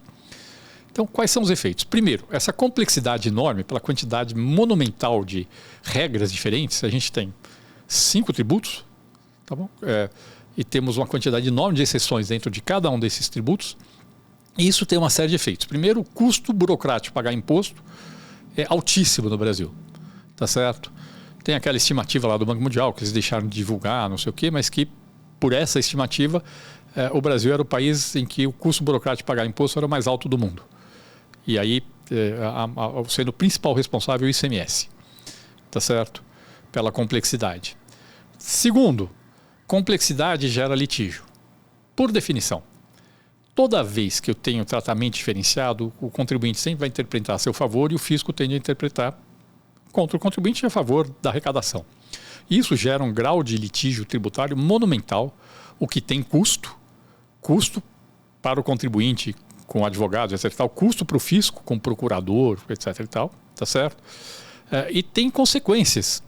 Então, quais são os efeitos? Primeiro, essa complexidade enorme, pela quantidade monumental de regras diferentes, a gente tem 5 tributos, tá bom? E temos uma quantidade enorme de exceções dentro de cada um desses tributos. E isso tem uma série de efeitos. Primeiro, o custo burocrático de pagar imposto é altíssimo no Brasil. Tá certo? Tem aquela estimativa lá do Banco Mundial, que eles deixaram de divulgar, não sei o quê, mas que, por essa estimativa, o Brasil era o país em que o custo burocrático de pagar imposto era o mais alto do mundo. E aí, sendo o principal responsável, o ICMS. Tá certo? Pela complexidade. Segundo, complexidade gera litígio. Por definição. Toda vez que eu tenho tratamento diferenciado, o contribuinte sempre vai interpretar a seu favor e o fisco tende a interpretar contra o contribuinte a favor da arrecadação. Isso gera um grau de litígio tributário monumental, o que tem custo para o contribuinte com advogados, etc. Tal, custo para o fisco com procurador, etc. E tal, tá certo? E tem consequências.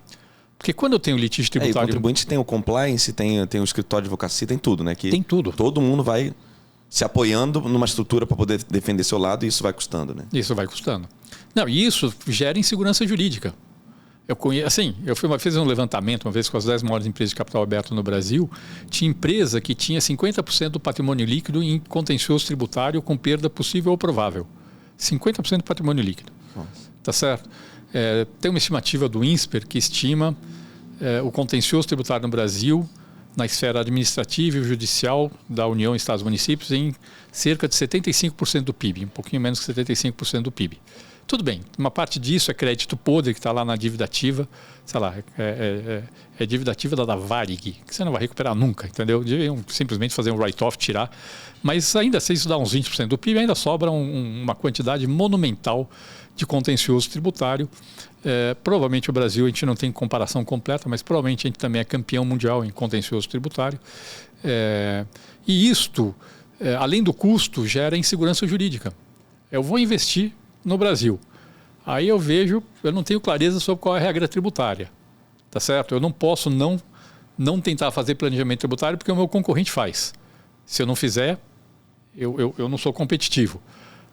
Porque quando eu tenho litígio tributário... o contribuinte tem o compliance, tem o escritório de advocacia, tem tudo, né? Que tem tudo. Todo mundo vai se apoiando numa estrutura para poder defender seu lado e isso vai custando, né? Isso vai custando. Não, e isso gera insegurança jurídica. Eu fiz um levantamento uma vez com as 10 maiores empresas de capital aberto no Brasil. Tinha empresa que tinha 50% do patrimônio líquido em contencioso tributário com perda possível ou provável. 50% do patrimônio líquido. Nossa. Tá certo? Tem uma estimativa do INSPER que estima o contencioso tributário no Brasil, na esfera administrativa e judicial da União, Estados e Municípios, em cerca de 75% do PIB, um pouquinho menos que 75% do PIB. Tudo bem, uma parte disso é crédito podre, que está lá na dívida ativa, sei lá, é dívida ativa da Varig, que você não vai recuperar nunca, entendeu? Deviam simplesmente fazer um write-off, tirar, mas ainda se isso dá uns 20% do PIB, ainda sobra uma quantidade monumental de contencioso tributário. Provavelmente o Brasil, a gente não tem comparação completa, mas provavelmente a gente também é campeão mundial em contencioso tributário. E isto, além do custo, gera insegurança jurídica. Eu vou investir no Brasil. Aí eu não tenho clareza sobre qual é a regra tributária. Tá certo? Eu não posso não tentar fazer planejamento tributário porque o meu concorrente faz. Se eu não fizer, eu não sou competitivo.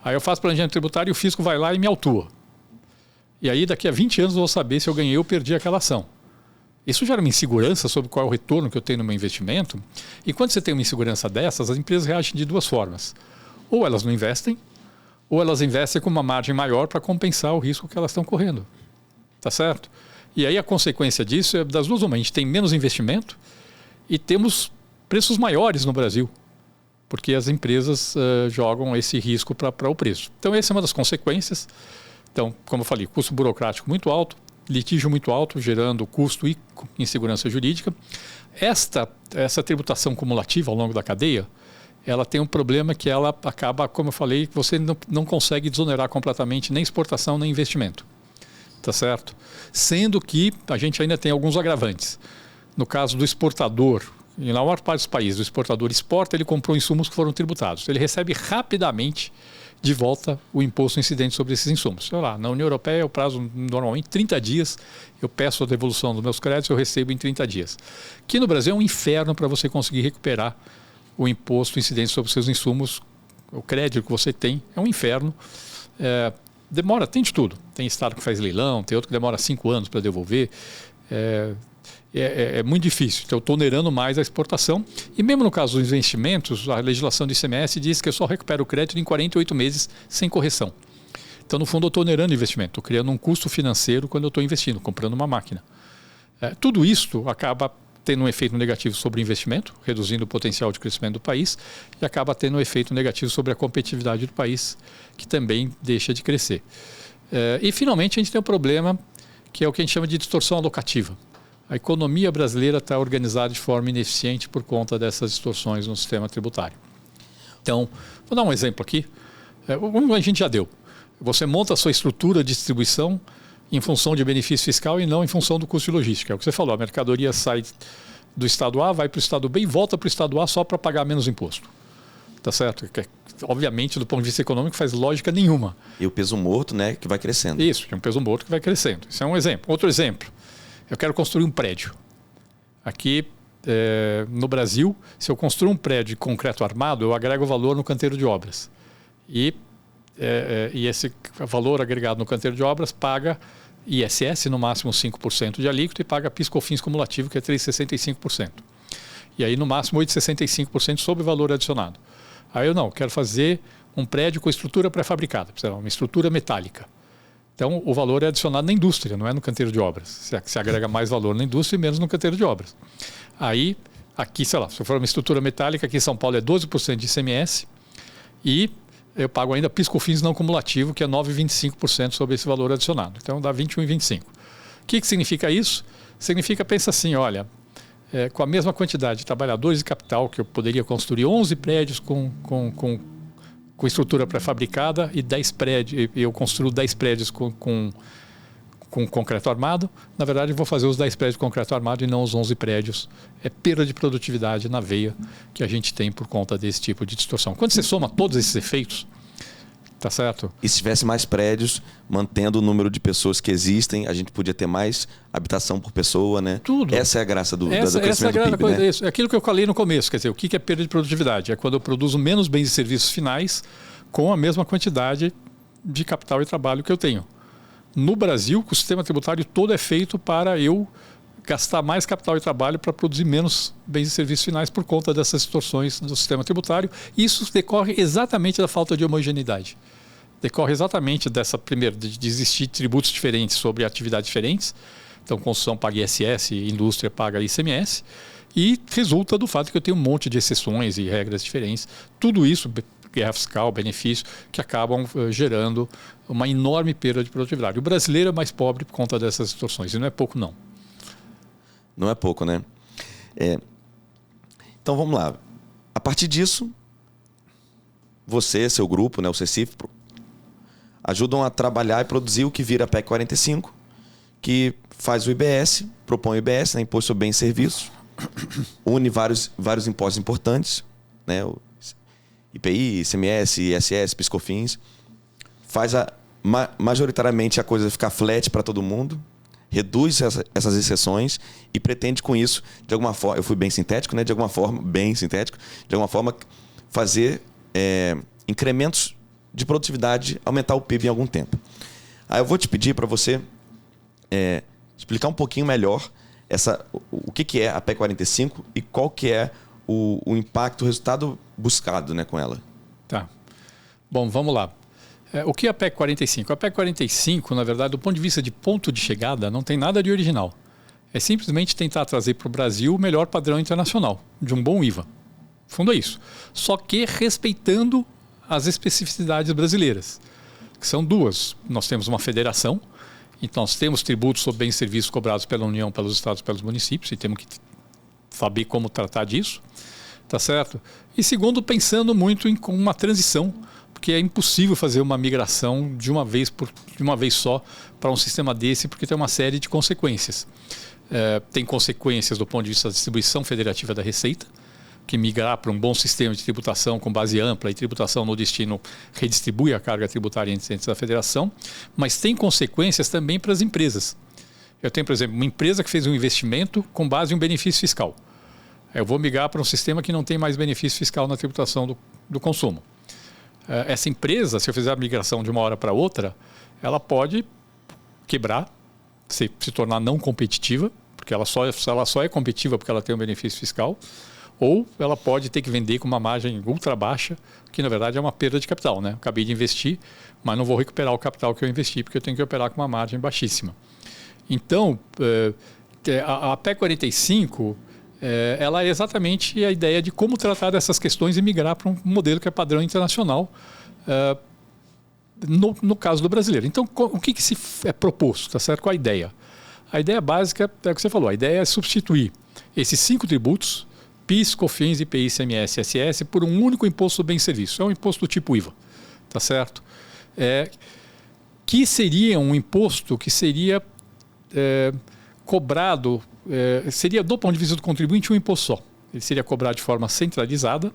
Aí eu faço planejamento tributário e o fisco vai lá e me autua. E aí daqui a 20 anos eu vou saber se eu ganhei ou perdi aquela ação. Isso gera uma insegurança sobre qual é o retorno que eu tenho no meu investimento. E quando você tem uma insegurança dessas, as empresas reagem de duas formas. Ou elas não investem, ou elas investem com uma margem maior para compensar o risco que elas estão correndo. Tá certo? E aí a consequência disso é das duas uma. A gente tem menos investimento e temos preços maiores no Brasil, porque as empresas jogam esse risco para o preço. Então essa é uma das consequências. Então, como eu falei, custo burocrático muito alto, litígio muito alto, gerando custo e insegurança jurídica. Essa tributação cumulativa ao longo da cadeia, ela tem um problema que ela acaba, como eu falei, você não consegue desonerar completamente nem exportação nem investimento. Tá certo? Sendo que a gente ainda tem alguns agravantes. No caso do exportador, na maior parte dos países, o exportador exporta, ele comprou insumos que foram tributados. Ele recebe rapidamente de volta o imposto incidente sobre esses insumos. Sei lá, na União Europeia, o prazo normalmente 30 dias, eu peço a devolução dos meus créditos, eu recebo em 30 dias. Aqui no Brasil é um inferno para você conseguir recuperar o imposto incidente sobre os seus insumos, o crédito que você tem, é um inferno. Demora, tem de tudo. Tem estado que faz leilão, tem outro que demora 5 anos para devolver. É muito difícil. Então, eu estou onerando mais a exportação. E mesmo no caso dos investimentos, a legislação do ICMS diz que eu só recupero o crédito em 48 meses sem correção. Então, no fundo, eu estou onerando o investimento. Estou criando um custo financeiro quando eu estou investindo, comprando uma máquina. Tudo isso acaba tendo um efeito negativo sobre o investimento, reduzindo o potencial de crescimento do país, e acaba tendo um efeito negativo sobre a competitividade do país, que também deixa de crescer. E, finalmente, a gente tem um problema que é o que a gente chama de distorção alocativa. A economia brasileira está organizada de forma ineficiente por conta dessas distorções no sistema tributário. Então, vou dar um exemplo aqui. A gente já deu. Você monta a sua estrutura de distribuição em função de benefício fiscal e não em função do custo de logística. É o que você falou, a mercadoria sai do estado A, vai para o estado B e volta para o estado A só para pagar menos imposto. Tá certo? Obviamente, do ponto de vista econômico, faz lógica nenhuma. E o peso morto, né, que vai crescendo. Isso, é um peso morto que vai crescendo. Isso é um exemplo. Outro exemplo, eu quero construir um prédio. Aqui no Brasil, se eu construir um prédio de concreto armado, eu agrego valor no canteiro de obras. E esse valor agregado no canteiro de obras paga ISS, no máximo 5% de alíquota, e paga PIS/COFINS cumulativo, que é 3,65%. E aí, no máximo, 8,65% sobre o valor adicionado. Aí eu quero fazer um prédio com estrutura pré-fabricada, uma estrutura metálica. Então, o valor é adicionado na indústria, não é no canteiro de obras. Se agrega mais valor na indústria e menos no canteiro de obras. Aí, aqui, se for uma estrutura metálica, aqui em São Paulo é 12% de ICMS e eu pago ainda PIS/COFINS não cumulativo, que é 9,25% sobre esse valor adicionado. Então, dá 21,25%. O que significa isso? Significa, pensa assim, olha, com a mesma quantidade de trabalhadores e capital, que eu poderia construir 11 prédios com estrutura pré-fabricada e 10 prédios, eu construo 10 prédios com concreto armado, na verdade eu vou fazer os 10 prédios com concreto armado e não os 11 prédios. É perda de produtividade na veia que a gente tem por conta desse tipo de distorção. Quando você soma todos esses efeitos, tá certo? E se tivesse mais prédios, mantendo o número de pessoas que existem, a gente podia ter mais habitação por pessoa, né? Tudo. Essa é a graça do crescimento do PIB, coisa, né? É aquilo que eu falei no começo, quer dizer, o que é perda de produtividade? É quando eu produzo menos bens e serviços finais com a mesma quantidade de capital e trabalho que eu tenho. No Brasil, o sistema tributário todo é feito para eu gastar mais capital e trabalho para produzir menos bens e serviços finais por conta dessas distorções do sistema tributário. Isso decorre exatamente da falta de homogeneidade. Decorre exatamente de existir tributos diferentes sobre atividades diferentes. Então, construção paga ISS, indústria paga ICMS. E resulta do fato que eu tenho um monte de exceções e regras diferentes. Tudo isso, guerra fiscal, benefício, que acabam gerando uma enorme perda de produtividade. O brasileiro é mais pobre por conta dessas distorções. E não é pouco, não. Não é pouco, né? Então, vamos lá. A partir disso, você, seu grupo, né, o CECIF, ajudam a trabalhar e produzir o que vira a PEC 45, que faz o IBS, propõe o IBS, né, Imposto sobre Bens e Serviços, une vários impostos importantes, né, o IPI, ICMS, ISS, PIS/COFINS, faz majoritariamente a coisa ficar flat para todo mundo, reduz essas exceções e pretende com isso, de alguma forma, eu fui bem sintético, né, de alguma forma fazer incrementos de produtividade, aumentar o PIB em algum tempo. Aí eu vou te pedir para você explicar um pouquinho melhor o que é a PEC 45 e qual que é o impacto, o resultado buscado, né, com ela. Tá. Bom, vamos lá. O que é a PEC 45? A PEC 45, na verdade, do ponto de vista de ponto de chegada, não tem nada de original. É simplesmente tentar trazer para o Brasil o melhor padrão internacional, de um bom IVA. No fundo é isso. Só que respeitando as especificidades brasileiras, que são duas. Nós temos uma federação, então nós temos tributos sobre bens e serviços cobrados pela União, pelos estados e pelos municípios, e temos que saber como tratar disso, tá certo? E segundo, pensando muito em uma transição, porque é impossível fazer uma migração de uma vez só para um sistema desse, porque tem uma série de consequências. Tem consequências do ponto de vista da distribuição federativa da receita, que migrar para um bom sistema de tributação com base ampla e tributação no destino redistribui a carga tributária entre da federação, mas tem consequências também para as empresas. Eu tenho, por exemplo, uma empresa que fez um investimento com base em um benefício fiscal. Eu vou migrar para um sistema que não tem mais benefício fiscal na tributação do consumo. Essa empresa, se eu fizer a migração de uma hora para outra, ela pode quebrar, se tornar não competitiva, porque ela só é competitiva porque ela tem um benefício fiscal, ou ela pode ter que vender com uma margem ultra baixa, que na verdade é uma perda de capital, né? Eu acabei de investir, mas não vou recuperar o capital que eu investi, porque eu tenho que operar com uma margem baixíssima. Então, a PEC 45, ela é exatamente a ideia de como tratar dessas questões e migrar para um modelo que é padrão internacional, no caso do brasileiro. Então, o que se é proposto, tá certo? Qual a ideia? A ideia básica é o que você falou, a ideia é substituir esses 5 tributos, PIS, COFINS, IPI, ICMS e ISS, por um único imposto sobre bens e serviços. É um imposto do tipo IVA, tá certo? Que seria um imposto que seria cobrado, seria do ponto de vista do contribuinte um imposto só. Ele seria cobrado de forma centralizada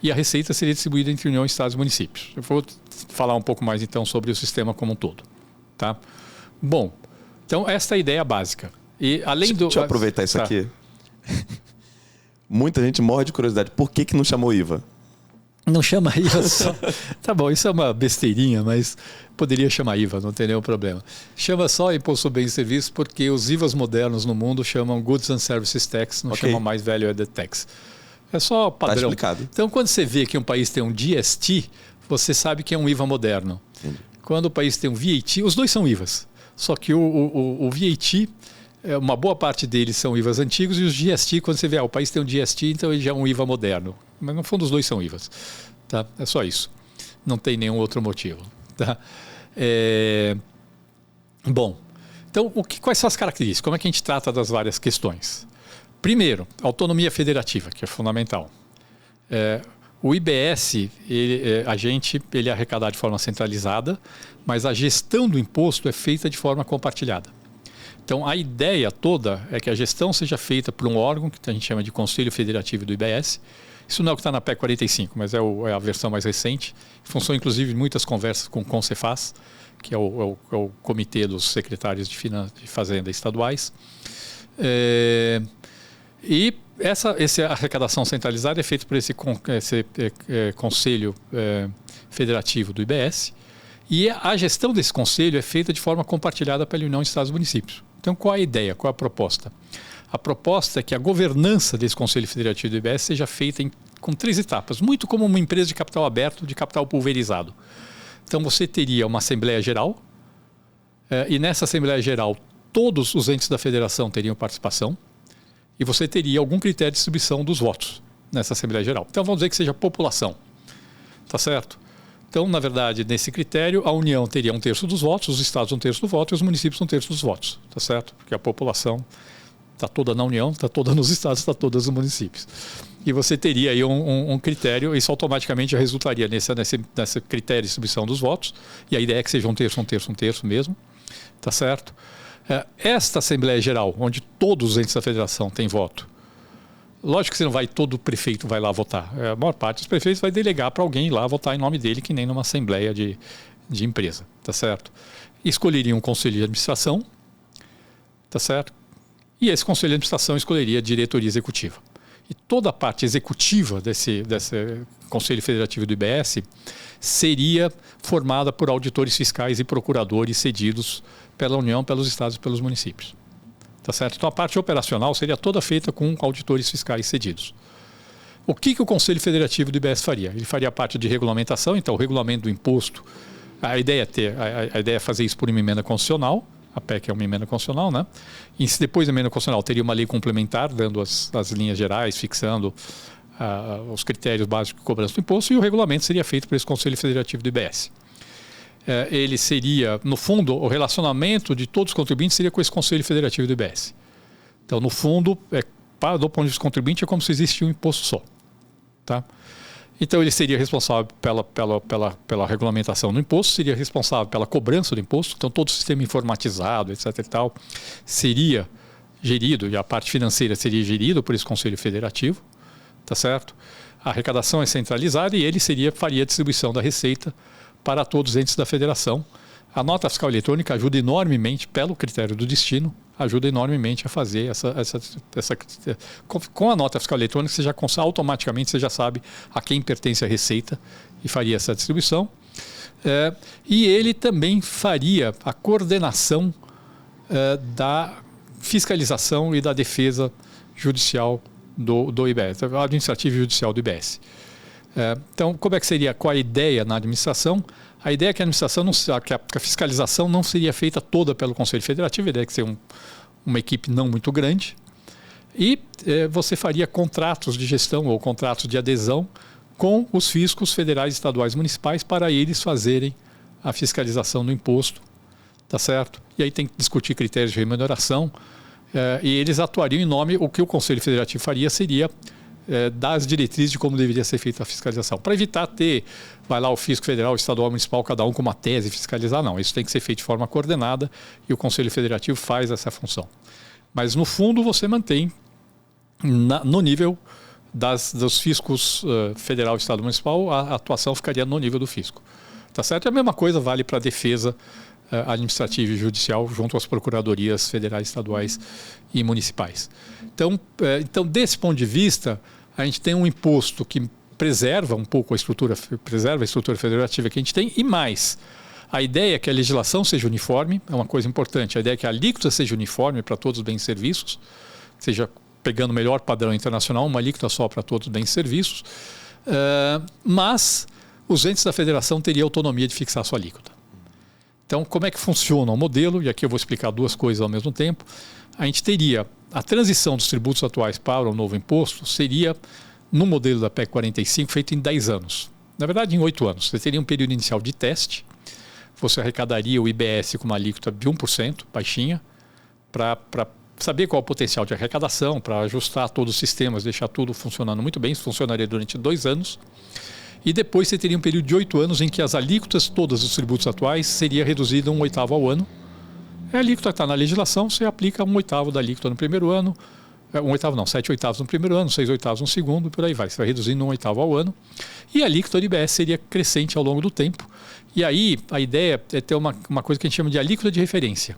e a receita seria distribuída entre União, Estados e municípios. Eu vou falar um pouco mais então sobre o sistema como um todo. Tá? Bom, então esta é a ideia básica. E além Deixa eu aproveitar isso aqui. Muita gente morre de curiosidade. Por que não chamou IVA? Não chama IVA só. Tá bom, isso é uma besteirinha, mas poderia chamar IVA, não tem nenhum problema. Chama só Imposto sobre Bens e Serviços porque os IVAs modernos no mundo chamam Goods and Services Tax, não chamam mais Value Added Tax. É só padrão. Tá explicado. Então, quando você vê que um país tem um GST, você sabe que é um IVA moderno. Entendi. Quando o país tem um VAT, os dois são IVAs. Só que o VAT, uma boa parte deles são IVAs antigos e os GST, quando você vê, o país tem um GST, então ele já é um IVA moderno. Mas no fundo os dois são IVAs. Tá? É só isso. Não tem nenhum outro motivo. Tá? Bom, então quais são as características? Como é que a gente trata das várias questões? Primeiro, autonomia federativa, que é fundamental. O IBS, ele é arrecadado de forma centralizada, mas a gestão do imposto é feita de forma compartilhada. Então, a ideia toda é que a gestão seja feita por um órgão, que a gente chama de Conselho Federativo do IBS. Isso não é o que está na PEC 45, mas é a versão mais recente. Funcionou, inclusive, muitas conversas com o CONCEFAS, que é o Comitê dos Secretários de Fazenda Estaduais. E essa arrecadação centralizada é feita por esse Conselho Federativo do IBS. E a gestão desse conselho é feita de forma compartilhada pela União, Estados e Municípios. Então, qual a ideia? Qual a proposta? A proposta é que a governança desse Conselho Federativo do IBS seja feita com 3 etapas, muito como uma empresa de capital aberto, de capital pulverizado. Então, você teria uma Assembleia Geral, e nessa Assembleia Geral todos os entes da federação teriam participação, e você teria algum critério de distribuição dos votos nessa Assembleia Geral. Então, vamos dizer que seja população. Tá certo? Então, na verdade, nesse critério, a União teria 1/3 dos votos, os estados 1/3 do voto e os municípios 1/3 dos votos. Tá certo? Porque a população está toda na União, está toda nos estados, está toda nos municípios. E você teria aí um critério, isso automaticamente já resultaria nesse critério de distribuição dos votos, e a ideia é que seja 1/3, 1/3, 1/3 mesmo. Tá certo? Esta Assembleia Geral, onde todos os entes da federação têm voto, lógico que você não vai, todo prefeito vai lá votar. A maior parte dos prefeitos vai delegar para alguém ir lá votar em nome dele, que nem numa assembleia de empresa, tá certo? Escolheria um conselho de administração, tá certo? E esse conselho de administração escolheria a diretoria executiva. E toda a parte executiva desse Conselho Federativo do IBS seria formada por auditores fiscais e procuradores cedidos pela União, pelos estados e pelos municípios. Tá certo? Então a parte operacional seria toda feita com auditores fiscais cedidos. O que o Conselho Federativo do IBS faria? Ele faria a parte de regulamentação, então o regulamento do imposto, a ideia é fazer isso por uma emenda constitucional, a PEC é uma emenda constitucional, né? E depois da emenda constitucional teria uma lei complementar, dando as linhas gerais, fixando os critérios básicos de cobrança do imposto, e o regulamento seria feito por esse Conselho Federativo do IBS. Ele seria, no fundo, o relacionamento de todos os contribuintes seria com esse Conselho Federativo do IBS. Então, no fundo, do ponto de vista do contribuinte, é como se existisse um imposto só. Tá? Então, ele seria responsável pela regulamentação do imposto, seria responsável pela cobrança do imposto, então todo o sistema informatizado, etc. e tal, seria gerido, e a parte financeira seria gerida por esse Conselho Federativo, tá certo? A arrecadação é centralizada e ele faria a distribuição da receita para todos os entes da federação. A nota fiscal eletrônica ajuda enormemente, pelo critério do destino, ajuda enormemente a fazer com a nota fiscal eletrônica, automaticamente você já sabe a quem pertence a receita e faria essa distribuição. E ele também faria a coordenação da fiscalização e da defesa judicial do IBS, administrativo e judicial do IBS. Então, qual a ideia na administração? A ideia é que a fiscalização não seria feita toda pelo Conselho Federativo, a ideia é que seria uma equipe não muito grande, e você faria contratos de gestão ou contratos de adesão com os fiscos federais, estaduais e municipais para eles fazerem a fiscalização do imposto, tá certo? E aí tem que discutir critérios de remuneração, e eles atuariam em nome, o que o Conselho Federativo faria seria dar as diretrizes de como deveria ser feita a fiscalização. Para evitar vai lá o fisco federal, estadual, municipal, cada um com uma tese fiscalizar, não. Isso tem que ser feito de forma coordenada e o Conselho Federativo faz essa função. Mas, no fundo, você mantém no nível dos fiscos federal, estado e municipal, a atuação ficaria no nível do fisco. Tá certo? E a mesma coisa vale para a defesa administrativa e judicial junto às procuradorias federais, estaduais e municipais. Então, desse ponto de vista, a gente tem um imposto que preserva um pouco a estrutura federativa que a gente tem e mais. A ideia é que a legislação seja uniforme, é uma coisa importante. A ideia é que a alíquota seja uniforme para todos os bens e serviços, seja pegando o melhor padrão internacional, uma alíquota só para todos os bens e serviços, mas os entes da federação teriam autonomia de fixar a sua alíquota. Então, como é que funciona o modelo? E aqui eu vou explicar duas coisas ao mesmo tempo. A gente teria a transição dos tributos atuais para o novo imposto, seria, no modelo da PEC 45, feito em 10 anos. Na verdade, em 8 anos. Você teria um período inicial de teste, você arrecadaria o IBS com uma alíquota de 1%, baixinha, para saber qual é o potencial de arrecadação, para ajustar todos os sistemas, deixar tudo funcionando muito bem. Isso funcionaria durante 2 anos. E depois você teria um período de 8 anos em que as alíquotas todas dos tributos atuais seria reduzida 1/8 ao ano. A alíquota está na legislação, você aplica 1/8 da alíquota no primeiro ano, 1/8 não, 7/8 no primeiro ano, 6/8 no segundo, por aí vai. Você vai reduzindo 1/8 ao ano. E a alíquota do IBS seria crescente ao longo do tempo. E aí a ideia é ter uma coisa que a gente chama de alíquota de referência.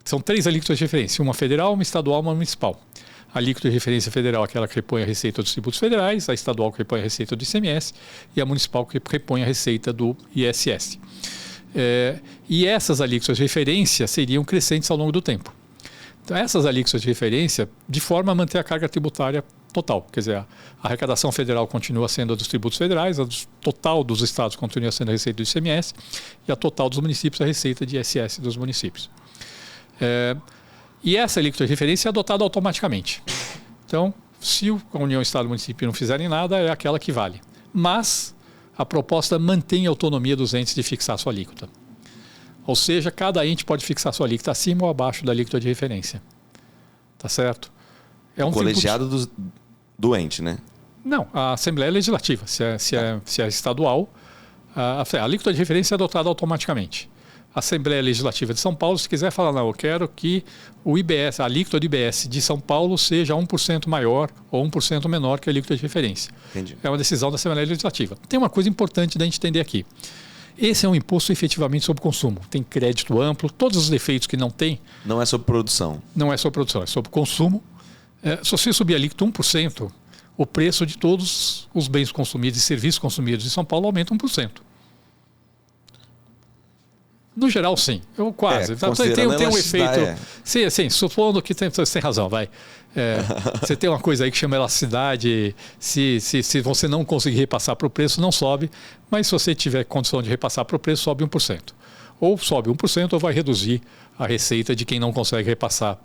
São 3 alíquotas de referência, uma federal, uma estadual e uma municipal. A alíquota de referência federal é aquela que repõe a receita dos tributos federais, a estadual que repõe a receita do ICMS e a municipal que repõe a receita do ISS. E essas alíquotas de referência seriam crescentes ao longo do tempo. Então, essas alíquotas de referência, de forma a manter a carga tributária total. Quer dizer, a arrecadação federal continua sendo a dos tributos federais, a total dos estados continua sendo a receita do ICMS e a total dos municípios a receita de ISS dos municípios. E essa alíquota de referência é adotada automaticamente. Então, se a União, Estado e Município não fizerem nada, é aquela que vale. Mas a proposta mantém a autonomia dos entes de fixar sua alíquota. Ou seja, cada ente pode fixar sua alíquota acima ou abaixo da alíquota de referência. Tá certo? É um colegiado do ente, né? Não, a Assembleia Legislativa. Se é estadual, a alíquota de referência é adotada automaticamente. A Assembleia Legislativa de São Paulo, se quiser falar, não, eu quero que a alíquota do IBS de São Paulo seja 1% maior ou 1% menor que a alíquota de referência. Entendi. É uma decisão da Assembleia Legislativa. Tem uma coisa importante da gente entender aqui. Esse é um imposto efetivamente sobre consumo. Tem crédito amplo, todos os defeitos que não tem. Não é sobre produção. Não é sobre produção, é sobre consumo. Se você subir a alíquota 1%, o preço de todos os bens consumidos e serviços consumidos em São Paulo aumenta 1%. No geral, sim. Eu quase. Tem um efeito. Sim, assim, supondo que você tem razão, vai. Você tem uma coisa aí que chama elasticidade. Se você não conseguir repassar para o preço, não sobe. Mas se você tiver condição de repassar para o preço, sobe 1%. Ou sobe 1% ou vai reduzir a receita de quem não consegue repassar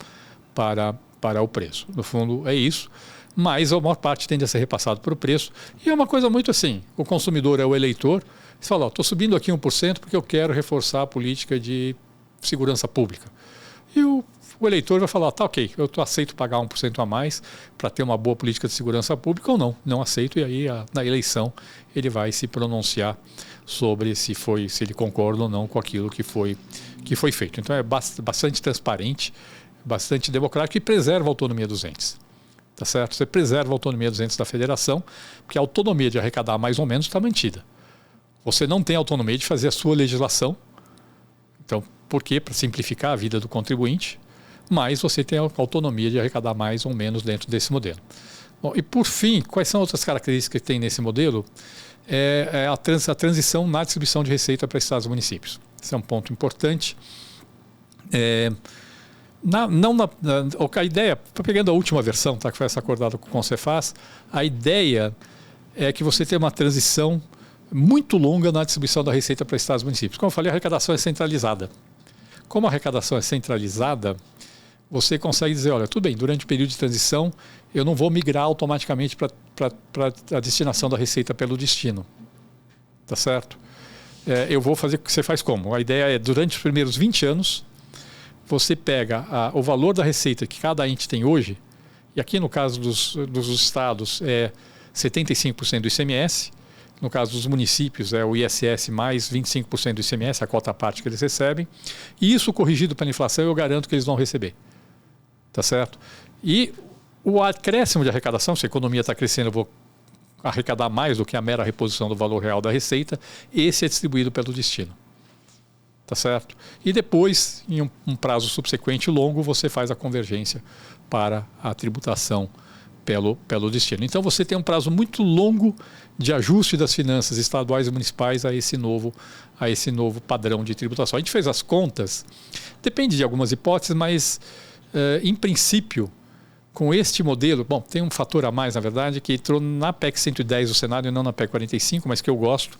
para o preço. No fundo, é isso. Mas a maior parte tende a ser repassado para o preço. E é uma coisa muito assim: o consumidor é o eleitor. Você fala, estou subindo aqui 1% porque eu quero reforçar a política de segurança pública. E o eleitor vai falar, tá ok, eu aceito pagar 1% a mais para ter uma boa política de segurança pública ou não aceito. E aí na eleição ele vai se pronunciar sobre se ele concorda ou não com aquilo que foi feito. Então é bastante transparente, bastante democrático e preserva a autonomia dos entes. Tá certo? Você preserva a autonomia dos entes da federação, porque a autonomia de arrecadar mais ou menos está mantida. Você não tem autonomia de fazer a sua legislação. Então, por quê? Para simplificar a vida do contribuinte, mas você tem a autonomia de arrecadar mais ou menos dentro desse modelo. Bom, e por fim, quais são outras características que tem nesse modelo? A transição na distribuição de receita para estados e municípios. Esse é um ponto importante. A ideia, pegando a última versão, tá, que foi essa acordada com o Concefaz, a ideia é que você tenha uma transição muito longa na distribuição da receita para estados e municípios. Como eu falei, a arrecadação é centralizada. Como a arrecadação é centralizada, você consegue dizer, olha, tudo bem, durante o período de transição, eu não vou migrar automaticamente para a destinação da receita pelo destino. Tá certo? Eu vou fazer o que você faz como? A ideia é, durante os primeiros 20 anos, você pega o valor da receita que cada ente tem hoje, e aqui no caso dos estados é 75% do ICMS, no caso dos municípios é o ISS mais 25% do ICMS, a cota à parte que eles recebem, e isso corrigido pela inflação eu garanto que eles vão receber. Tá certo? E o acréscimo de arrecadação, se a economia está crescendo, eu vou arrecadar mais do que a mera reposição do valor real da receita, esse é distribuído pelo destino. Tá certo? E depois, em um prazo subsequente longo, você faz a convergência para a tributação pelo destino. Então você tem um prazo muito longo de ajuste das finanças estaduais e municipais a esse novo padrão de tributação. A gente fez as contas, depende de algumas hipóteses, mas em princípio, com este modelo, bom, tem um fator a mais, na verdade, que entrou na PEC 110 do Senado e não na PEC 45, mas que eu gosto,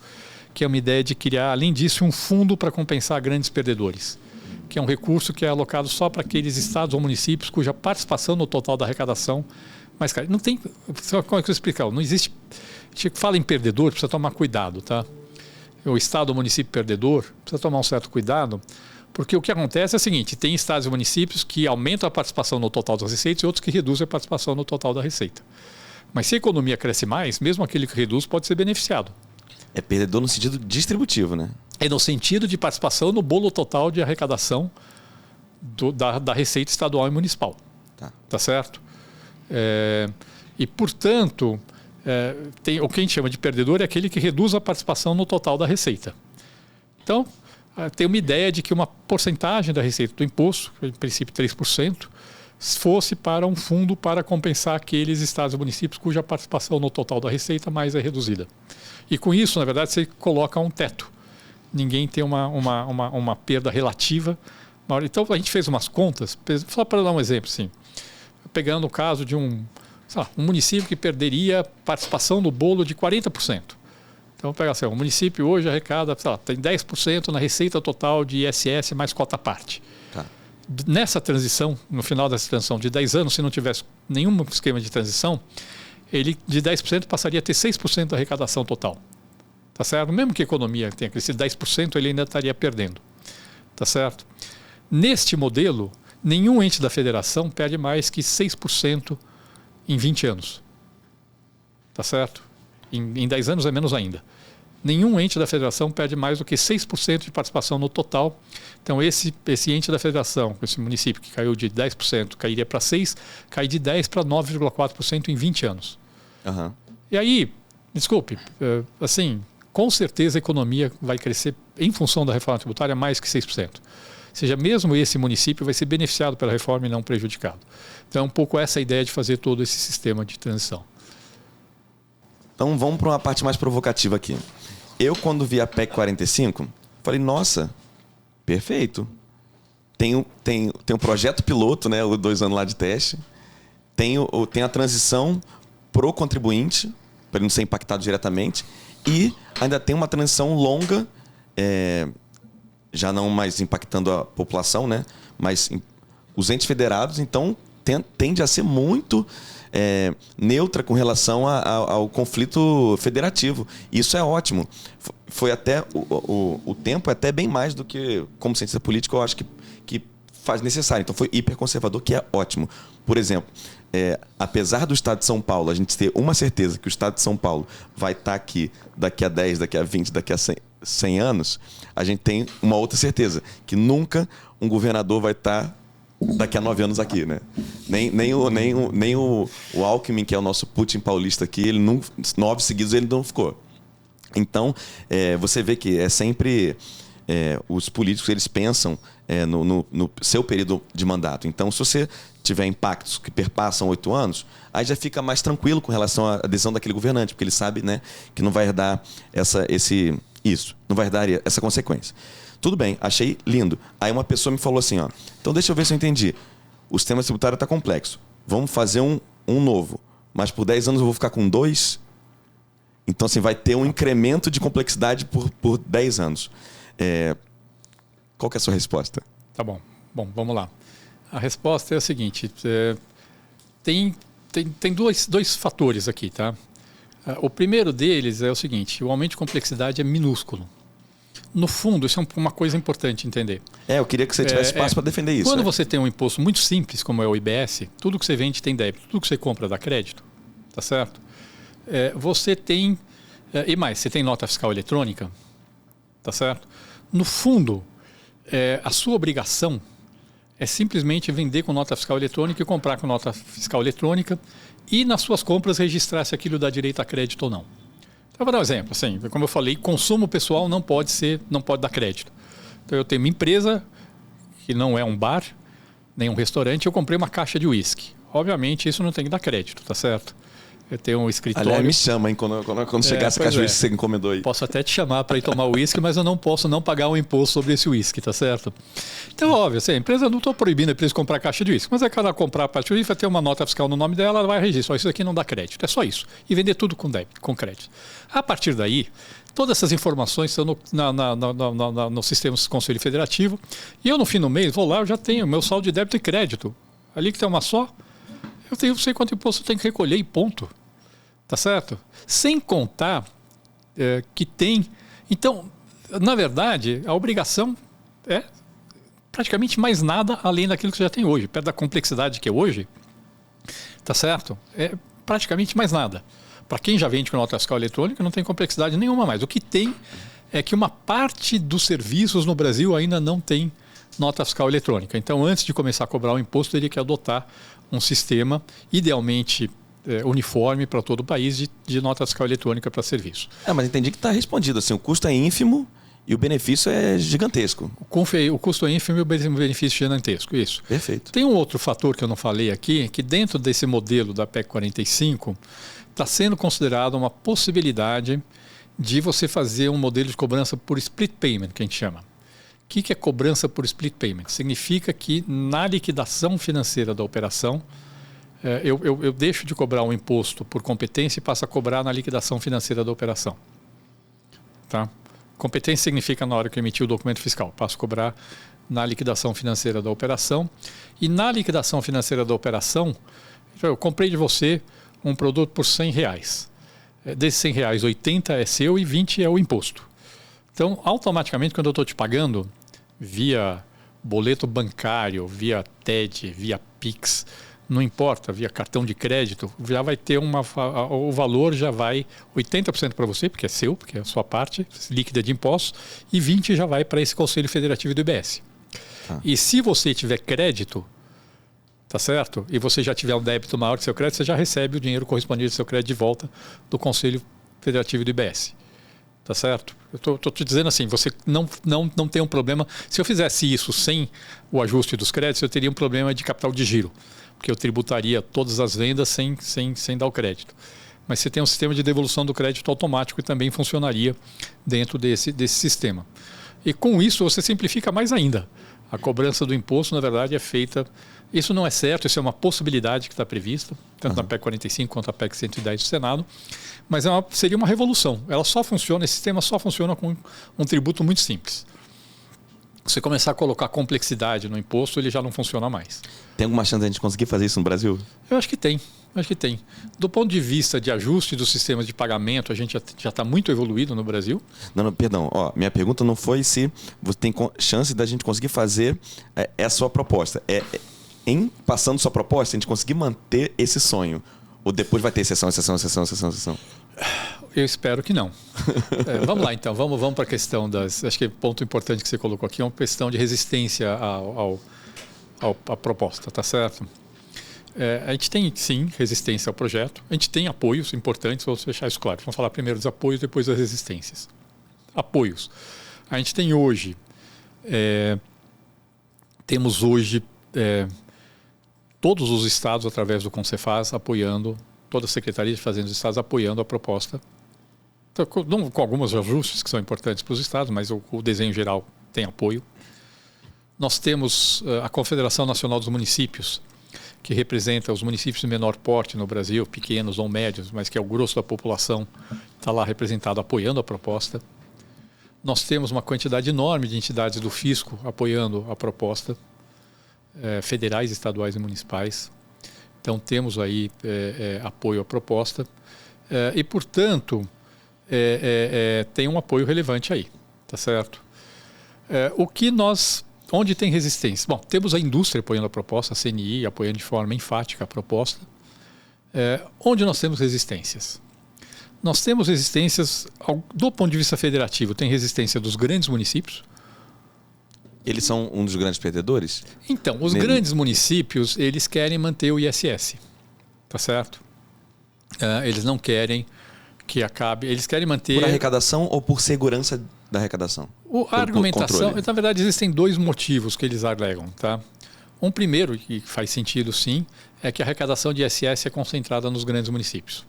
que é uma ideia de criar, além disso, um fundo para compensar grandes perdedores, que é um recurso que é alocado só para aqueles estados ou municípios cuja participação no total da arrecadação mais cara. Não tem, como é que eu explicar? Não existe, a gente fala em perdedor, precisa tomar cuidado, tá? O estado ou município perdedor precisa tomar um certo cuidado, porque o que acontece é o seguinte, tem estados e municípios que aumentam a participação no total das receitas e outros que reduzem a participação no total da receita. Mas se a economia cresce mais, mesmo aquele que reduz pode ser beneficiado. É perdedor no sentido distributivo, né? É no sentido de participação no bolo total de arrecadação da receita estadual e municipal. Tá certo? E, portanto, o que a gente chama de perdedor é aquele que reduz a participação no total da receita. Então, tem uma ideia de que uma porcentagem da receita do imposto, em princípio 3%, fosse para um fundo para compensar aqueles estados e municípios cuja participação no total da receita mais é reduzida. E com isso, na verdade, você coloca um teto. Ninguém tem uma perda relativa. Então, a gente fez umas contas, só para dar um exemplo, assim, pegando o caso de um município que perderia participação no bolo de 40%. Então, pega assim, o município hoje arrecada, tem 10% na receita total de ISS mais cota à parte. Tá. Nessa transição, no final dessa transição de 10 anos, se não tivesse nenhum esquema de transição, ele de 10% passaria a ter 6% da arrecadação total. Tá certo? Mesmo que a economia tenha crescido 10%, ele ainda estaria perdendo. Tá certo? Neste modelo, nenhum ente da federação perde mais que 6% em 20 anos. Tá certo? Em 10 anos é menos ainda. Nenhum ente da federação perde mais do que 6% de participação no total. Então, esse ente da federação, esse município que caiu de 10%, cairia para 6%, cai de 10% para 9,4% em 20 anos. Uhum. E aí, desculpe, assim, com certeza a economia vai crescer em função da reforma tributária mais que 6%. Ou seja, mesmo esse município vai ser beneficiado pela reforma e não prejudicado. Então, é um pouco essa a ideia de fazer todo esse sistema de transição. Então, vamos para uma parte mais provocativa aqui. Eu, quando vi a PEC 45, falei, nossa, Perfeito. Tem um projeto piloto, né? O 2 anos lá de teste. Tem a transição pro contribuinte, para ele não ser impactado diretamente. E ainda tem uma transição longa, já não mais impactando a população, né? Mas os entes federados, então, tende a ser muito neutra com relação ao conflito federativo. Isso é ótimo. Foi até o tempo é até bem mais do que, como cientista político, eu acho que faz necessário. Então foi hiperconservador, que é ótimo. Por exemplo, apesar do Estado de São Paulo, a gente ter uma certeza que o Estado de São Paulo vai estar aqui daqui a 10, daqui a 20, daqui a 100 anos, a gente tem uma outra certeza, que nunca um governador vai estar daqui a 9 anos aqui, né? Nem o Alckmin, que é o nosso Putin paulista aqui, ele 9 seguidos ele não ficou. Então, você vê que é sempre... os políticos, eles pensam no seu período de mandato. Então, se você tiver impactos que perpassam 8 anos, aí já fica mais tranquilo com relação à decisão daquele governante, porque ele sabe, né, que não vai herdar não vai herdar essa consequência. Tudo bem, achei lindo. Aí uma pessoa me falou assim, então deixa eu ver se eu entendi. O sistema tributário está complexo. Vamos fazer um novo. Mas por 10 anos eu vou ficar com 2? Então, assim, vai ter um incremento de complexidade por 10 anos. Qual que é a sua resposta? Tá bom. Bom, vamos lá. A resposta é a seguinte. Tem dois fatores aqui, tá? O primeiro deles é o seguinte. O aumento de complexidade é minúsculo. No fundo, isso é uma coisa importante entender. Eu queria que você tivesse espaço para defender isso. Quando você tem um imposto muito simples, como é o IBS, tudo que você vende tem débito, tudo que você compra dá crédito, tá certo? Você tem... e mais, você tem nota fiscal eletrônica, tá certo? No fundo, a sua obrigação é simplesmente vender com nota fiscal eletrônica e comprar com nota fiscal eletrônica e nas suas compras registrar se aquilo dá direito a crédito ou não. Então, vou dar um exemplo. Assim, como eu falei, consumo pessoal não pode dar crédito. Então, eu tenho uma empresa que não é um bar, nem um restaurante, eu comprei uma caixa de uísque. Obviamente, isso não tem que dar crédito, tá certo? Eu tenho um escritório... Aliás, me chama, hein, quando chegar essa caixa de uísque que você encomendou aí. Posso até te chamar para ir tomar uísque, mas eu não posso não pagar um imposto sobre esse uísque, tá certo? Então, óbvio, assim, a empresa, não estou proibindo a empresa de comprar caixa de uísque, mas é que ela comprar a caixa de uísque, vai ter uma nota fiscal no nome dela, ela vai registrar. Isso aqui não dá crédito, é só isso. E vender tudo com débito, com crédito. A partir daí, todas essas informações estão no sistema do Conselho Federativo e eu, no fim do mês, vou lá, eu já tenho meu saldo de débito e crédito. Ali que tem uma só, eu sei quanto imposto eu tenho que recolher e ponto. Tá certo? Sem contar que tem... Então, na verdade, a obrigação é praticamente mais nada além daquilo que você já tem hoje. Perto da complexidade que é hoje, tá certo? É praticamente mais nada. Para quem já vende com nota fiscal eletrônica, não tem complexidade nenhuma mais. O que tem é que uma parte dos serviços no Brasil ainda não tem nota fiscal eletrônica. Então, antes de começar a cobrar o imposto, teria que adotar um sistema, idealmente... uniforme para todo o país de nota fiscal eletrônica para serviço. Mas entendi que está respondido. Assim, o custo é ínfimo e o benefício é gigantesco. O custo é ínfimo e o benefício é gigantesco, isso. Perfeito. Tem um outro fator que eu não falei aqui, que dentro desse modelo da PEC 45, está sendo considerado uma possibilidade de você fazer um modelo de cobrança por split payment, que a gente chama. O que é cobrança por split payment? Significa que na liquidação financeira da operação, eu deixo de cobrar um imposto por competência e passo a cobrar na liquidação financeira da operação. Tá? Competência significa na hora que eu emitir o documento fiscal. Passo a cobrar na liquidação financeira da operação. E na liquidação financeira da operação, eu comprei de você um produto por R$100. Desses R$100, 80 é seu e 20 é o imposto. Então, automaticamente, quando eu estou te pagando via boleto bancário, via TED, via Pix... Não importa, via cartão de crédito, já vai ter o valor já vai 80% para você, porque é seu, porque é a sua parte líquida de impostos, e 20% já vai para esse Conselho Federativo do IBS. E se você tiver crédito, tá certo? E você já tiver um débito maior que seu crédito, você já recebe o dinheiro correspondente ao seu crédito de volta do Conselho Federativo do IBS. Tá certo? Eu estou te dizendo assim, você não tem um problema. Se eu fizesse isso sem o ajuste dos créditos, eu teria um problema de capital de giro, porque eu tributaria todas as vendas sem dar o crédito. Mas você tem um sistema de devolução do crédito automático e também funcionaria dentro desse sistema. E com isso você simplifica mais ainda. A cobrança do imposto, na verdade, é feita... Isso não é certo, isso é uma possibilidade que está prevista, tanto na PEC 45 quanto na PEC 110 do Senado, mas seria uma revolução. Ela só funciona, esse sistema só funciona com um tributo muito simples. Você começar a colocar complexidade no imposto, ele já não funciona mais. Tem alguma chance de a gente conseguir fazer isso no Brasil? Eu acho que tem. Do ponto de vista de ajuste dos sistemas de pagamento, a gente já está muito evoluído no Brasil. Não, perdão. Minha pergunta não foi se você tem chance da gente conseguir fazer essa sua proposta. Em passando sua proposta, a gente conseguir manter esse sonho. Ou depois vai ter exceção. Eu espero que não. Vamos lá, então. Vamos para a questão das... Acho que o ponto importante que você colocou aqui é uma questão de resistência à proposta, tá certo? A gente tem, sim, resistência ao projeto. A gente tem apoios importantes, vou deixar isso claro. Vamos falar primeiro dos apoios, depois das resistências. Apoios. A gente tem hoje... temos hoje... todos os estados, através do Concefaz, apoiando, toda a Secretaria de Fazenda dos estados apoiando a proposta, com alguns ajustes que são importantes para os estados, mas o desenho geral tem apoio. Nós temos a Confederação Nacional dos Municípios, que representa os municípios de menor porte no Brasil, pequenos ou médios, mas que é o grosso da população, está lá representado apoiando a proposta. Nós temos uma quantidade enorme de entidades do fisco apoiando a proposta, federais, estaduais e municipais. Então temos aí apoio à proposta e, portanto, tem um apoio relevante aí, tá certo? Onde tem resistência? Bom, temos a indústria apoiando a proposta, a CNI apoiando de forma enfática a proposta. Onde nós temos resistências? Nós temos resistências, do ponto de vista federativo, tem resistência dos grandes municípios. Eles são um dos grandes perdedores? Então, os grandes municípios, eles querem manter o ISS, tá certo? Eles não querem que acabe, eles querem manter... Por arrecadação ou por segurança da arrecadação? A argumentação, na verdade, existem dois motivos que eles alegam, tá? Um primeiro, e faz sentido sim, é que a arrecadação de ISS é concentrada nos grandes municípios.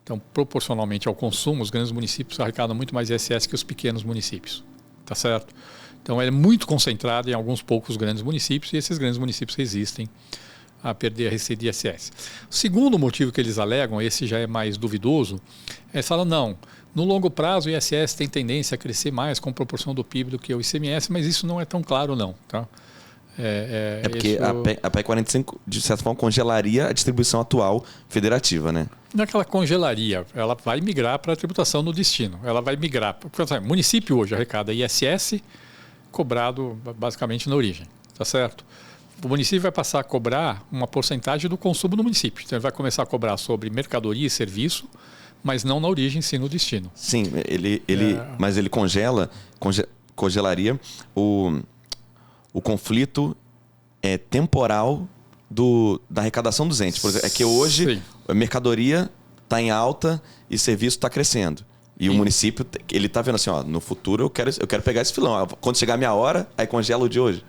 Então, proporcionalmente ao consumo, os grandes municípios arrecadam muito mais ISS que os pequenos municípios, tá certo? Então, é muito concentrado em alguns poucos grandes municípios e esses grandes municípios resistem a perder a receita de ISS. O segundo motivo que eles alegam, esse já é mais duvidoso, eles falam, não, no longo prazo o ISS tem tendência a crescer mais com proporção do PIB do que o ICMS, mas isso não é tão claro não. Tá? Porque a PEC 45, de certa forma, congelaria a distribuição atual federativa, né? Não é que ela congelaria, ela vai migrar para a tributação no destino. Ela vai migrar, por exemplo, o município hoje arrecada ISS cobrado basicamente na origem, tá certo? O município vai passar a cobrar uma porcentagem do consumo do município. Então ele vai começar a cobrar sobre mercadoria e serviço, mas não na origem, sim no destino. Sim, mas ele congelaria o conflito temporal da arrecadação dos entes. Por exemplo, é que hoje sim, a mercadoria está em alta e serviço está crescendo. E o município, ele está vendo assim, no futuro eu quero pegar esse filão. Quando chegar a minha hora, aí congela o de hoje.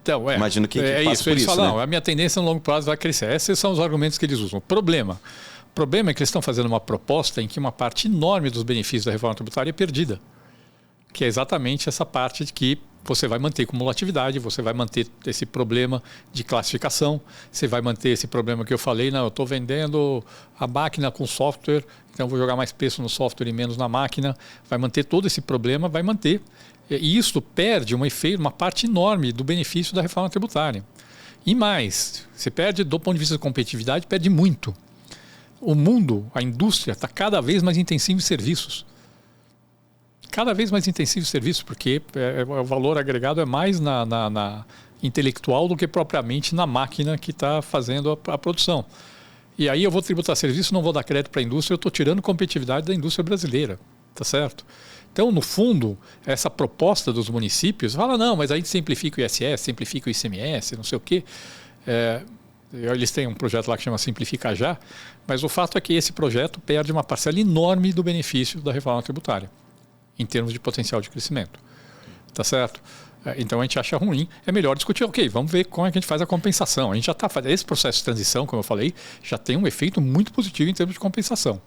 Então, imagino que isso. Eles falam, né? A minha tendência no longo prazo vai crescer. Esses são os argumentos que eles usam. O problema é que eles estão fazendo uma proposta em que uma parte enorme dos benefícios da reforma tributária é perdida. Que é exatamente essa parte de que você vai manter cumulatividade, você vai manter esse problema de classificação, você vai manter esse problema que eu falei, não, eu estou vendendo a máquina com software, então vou jogar mais preço no software e menos na máquina, vai manter todo esse problema, vai manter. E isso perde uma parte enorme do benefício da reforma tributária. E mais, você perde, do ponto de vista da competitividade, perde muito. O mundo, a indústria, está cada vez mais intensiva em serviços. Cada vez mais intensivo em serviços, porque o valor agregado é mais na intelectual do que propriamente na máquina que está fazendo a produção. E aí eu vou tributar serviço, não vou dar crédito para a indústria, eu estou tirando competitividade da indústria brasileira. Tá certo? Então, no fundo, essa proposta dos municípios fala, não, mas aí a gente simplifica o ISS, simplifica o ICMS, não sei o quê. Eles têm um projeto lá que chama Simplifica Já, mas o fato é que esse projeto perde uma parcela enorme do benefício da reforma tributária, em termos de potencial de crescimento. Tá certo? Então a gente acha ruim, é melhor discutir, ok, vamos ver como é que a gente faz a compensação. A gente já está fazendo esse processo de transição, como eu falei, já tem um efeito muito positivo em termos de compensação.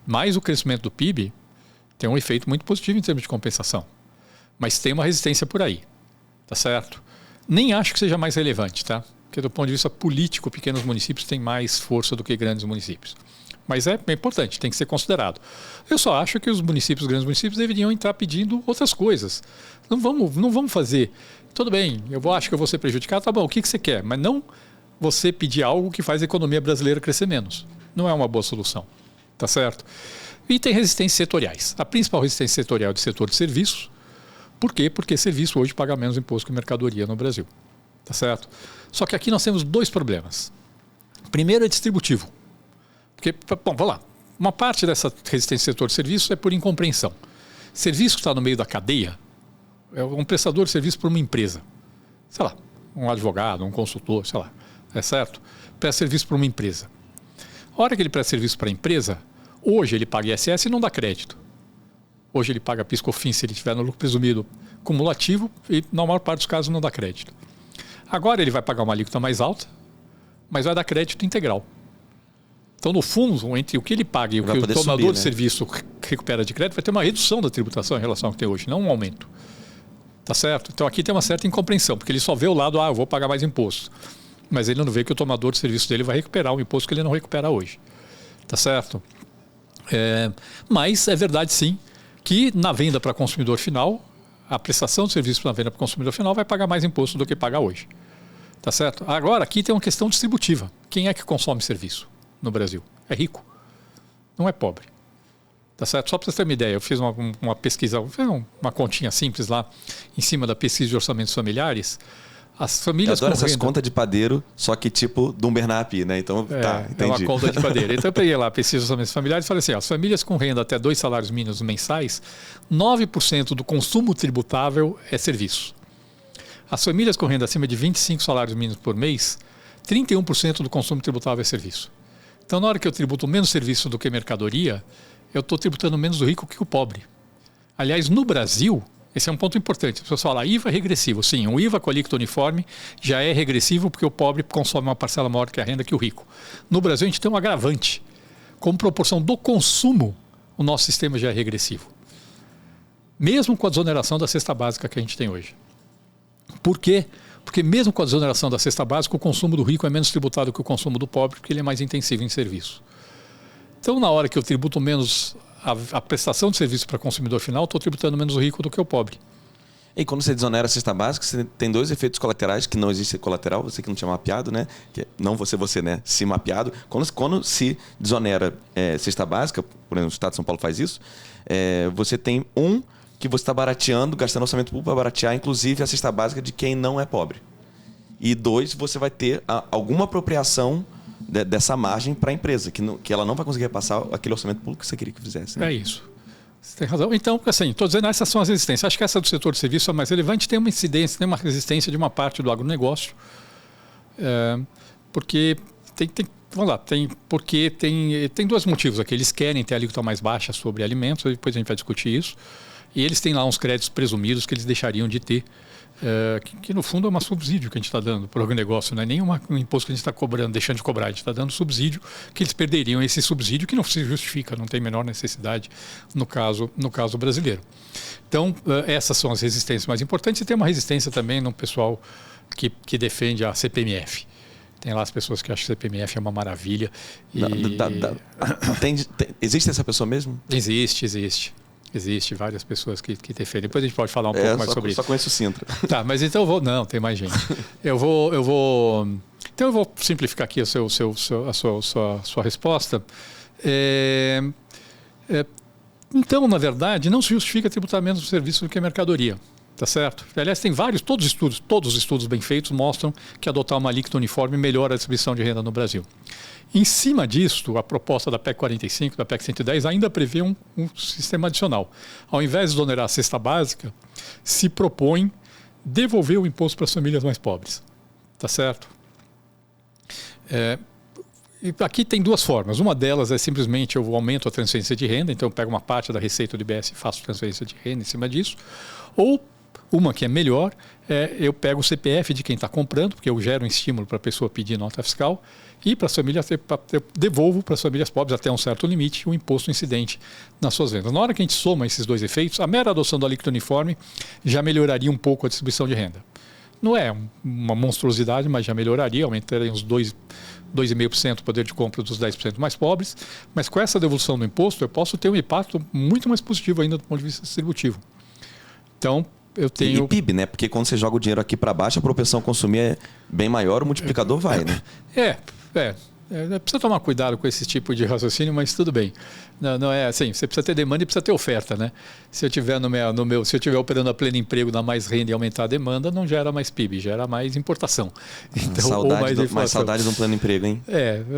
Mas o crescimento do PIB tem um efeito muito positivo em termos de compensação. Mas tem uma resistência por aí, tá certo? Nem acho que seja mais relevante, tá? Porque do ponto de vista político, pequenos municípios têm mais força do que grandes municípios. Mas é importante, tem que ser considerado. Eu só acho que os grandes municípios, deveriam entrar pedindo outras coisas. Não vamos fazer... Tudo bem, acho que eu vou ser prejudicado, tá bom, o que você quer? Mas não você pedir algo que faz a economia brasileira crescer menos. Não é uma boa solução, tá certo? E tem resistências setoriais. A principal resistência setorial é do setor de serviços. Por quê? Porque serviço hoje paga menos imposto que mercadoria no Brasil, tá certo? Só que aqui nós temos dois problemas. Primeiro é distributivo. Porque, bom, vamos lá. Uma parte dessa resistência do setor de serviços é por incompreensão. Serviço que está no meio da cadeia é um prestador de serviço para uma empresa. Sei lá, um advogado, um consultor, sei lá. É certo? Presta serviço para uma empresa. A hora que ele presta serviço para a empresa, hoje ele paga ISS e não dá crédito. Hoje ele paga PIS/COFINS se ele tiver no lucro presumido cumulativo e, na maior parte dos casos, não dá crédito. Agora ele vai pagar uma alíquota mais alta, mas vai dar crédito integral. Então, no fundo, entre o que ele paga e o que o tomador de serviço recupera de crédito, vai ter uma redução da tributação em relação ao que tem hoje, não um aumento. Tá certo? Então, aqui tem uma certa incompreensão, porque ele só vê o lado, eu vou pagar mais imposto. Mas ele não vê que o tomador de serviço dele vai recuperar um imposto que ele não recupera hoje. Tá certo? Mas é verdade, sim, que na venda para consumidor final, a prestação de serviço na venda para consumidor final vai pagar mais imposto do que paga hoje. Tá certo? Agora, aqui tem uma questão distributiva. Quem é que consome serviço no Brasil? É rico, não é pobre. Tá certo? Só para você ter uma ideia, eu fiz uma pesquisa, uma continha simples lá, em cima da pesquisa de orçamentos familiares. As famílias eu adoro essas contas de padeiro, só que tipo de um Bernap, né? Então, entendi. É uma conta de padeiro. Então eu peguei lá a pesquisa de orçamentos familiares e falei assim, as famílias com renda até 2 salários mínimos mensais, 9% do consumo tributável é serviço. As famílias com renda acima de 25 salários mínimos por mês, 31% do consumo tributável é serviço. Então, na hora que eu tributo menos serviço do que mercadoria, eu estou tributando menos o rico que o pobre. Aliás, no Brasil, esse é um ponto importante. As pessoas falam, IVA é regressivo. Sim, o IVA com alíquota uniforme já é regressivo porque o pobre consome uma parcela maior que a renda que o rico. No Brasil, a gente tem um agravante. Como proporção do consumo, o nosso sistema já é regressivo. Mesmo com a desoneração da cesta básica que a gente tem hoje. Por quê? Porque mesmo com a desoneração da cesta básica, o consumo do rico é menos tributado que o consumo do pobre, porque ele é mais intensivo em serviço. Então, na hora que eu tributo menos a prestação de serviço para consumidor final, estou tributando menos o rico do que o pobre. E quando você desonera a cesta básica, você tem dois efeitos colaterais, que não existe colateral, você que não tinha mapeado, né? Que não você, né? Se mapeado. Quando se desonera cesta básica, por exemplo, o Estado de São Paulo faz isso, você tem que você está barateando, gastando orçamento público para baratear, inclusive, a cesta básica de quem não é pobre. E 2, você vai ter alguma apropriação dessa margem para a empresa, que ela não vai conseguir repassar aquele orçamento público que você queria que fizesse. Né? É isso. Você tem razão. Então, assim, estou dizendo, essas são as resistências. Acho que essa do setor de serviço é mais relevante, tem uma incidência, tem uma resistência de uma parte do agronegócio, porque vamos lá, tem dois motivos aqui. Eles querem ter a alíquota mais baixa sobre alimentos, depois a gente vai discutir isso. E eles têm lá uns créditos presumidos que eles deixariam de ter, que no fundo é um subsídio que a gente está dando para o agronegócio, não é nem um imposto que a gente está cobrando, deixando de cobrar, a gente está dando subsídio, que eles perderiam esse subsídio que não se justifica, não tem a menor necessidade no caso brasileiro. Então, essas são as resistências mais importantes, e tem uma resistência também no pessoal que defende a CPMF. Tem lá as pessoas que acham que a CPMF é uma maravilha. Existe essa pessoa mesmo? Existe várias pessoas que defendem. Depois a gente pode falar um pouco mais sobre isso. Só conheço o Sintra. Tá, mas então eu vou... Não, tem mais gente. Então eu vou simplificar aqui a sua resposta. Então, na verdade, não se justifica tributar menos o serviço do que a mercadoria. Tá certo? Aliás, tem todos os estudos bem feitos mostram que adotar uma alíquota uniforme melhora a distribuição de renda no Brasil. Em cima disso, a proposta da PEC 45, da PEC 110, ainda prevê um sistema adicional. Ao invés de exonerar a cesta básica, se propõe devolver o imposto para as famílias mais pobres. Tá certo? E aqui tem duas formas. Uma delas é simplesmente eu aumento a transferência de renda, então eu pego uma parte da receita do IBS e faço transferência de renda em cima disso. Ou Uma que é melhor, eu pego o CPF de quem está comprando, porque eu gero um estímulo para a pessoa pedir nota fiscal, e para as famílias, eu devolvo para as famílias pobres até um certo limite o imposto incidente nas suas vendas. Na hora que a gente soma esses dois efeitos, a mera adoção do alíquota uniforme já melhoraria um pouco a distribuição de renda. Não é uma monstruosidade, mas já melhoraria, aumentaria uns 2,5% o poder de compra dos 10% mais pobres, mas com essa devolução do imposto eu posso ter um impacto muito mais positivo ainda do ponto de vista distributivo. Então, eu tenho... E PIB, né? Porque quando você joga o dinheiro aqui para baixo, a propensão a consumir é bem maior, o multiplicador vai, né? Precisa tomar cuidado com esse tipo de raciocínio, mas tudo bem. Não é assim, você precisa ter demanda e precisa ter oferta, né? Se eu tiver se eu tiver operando a pleno emprego, dar mais renda e aumentar a demanda, não gera mais PIB, gera mais importação. Então, mais saudade de um pleno emprego, hein?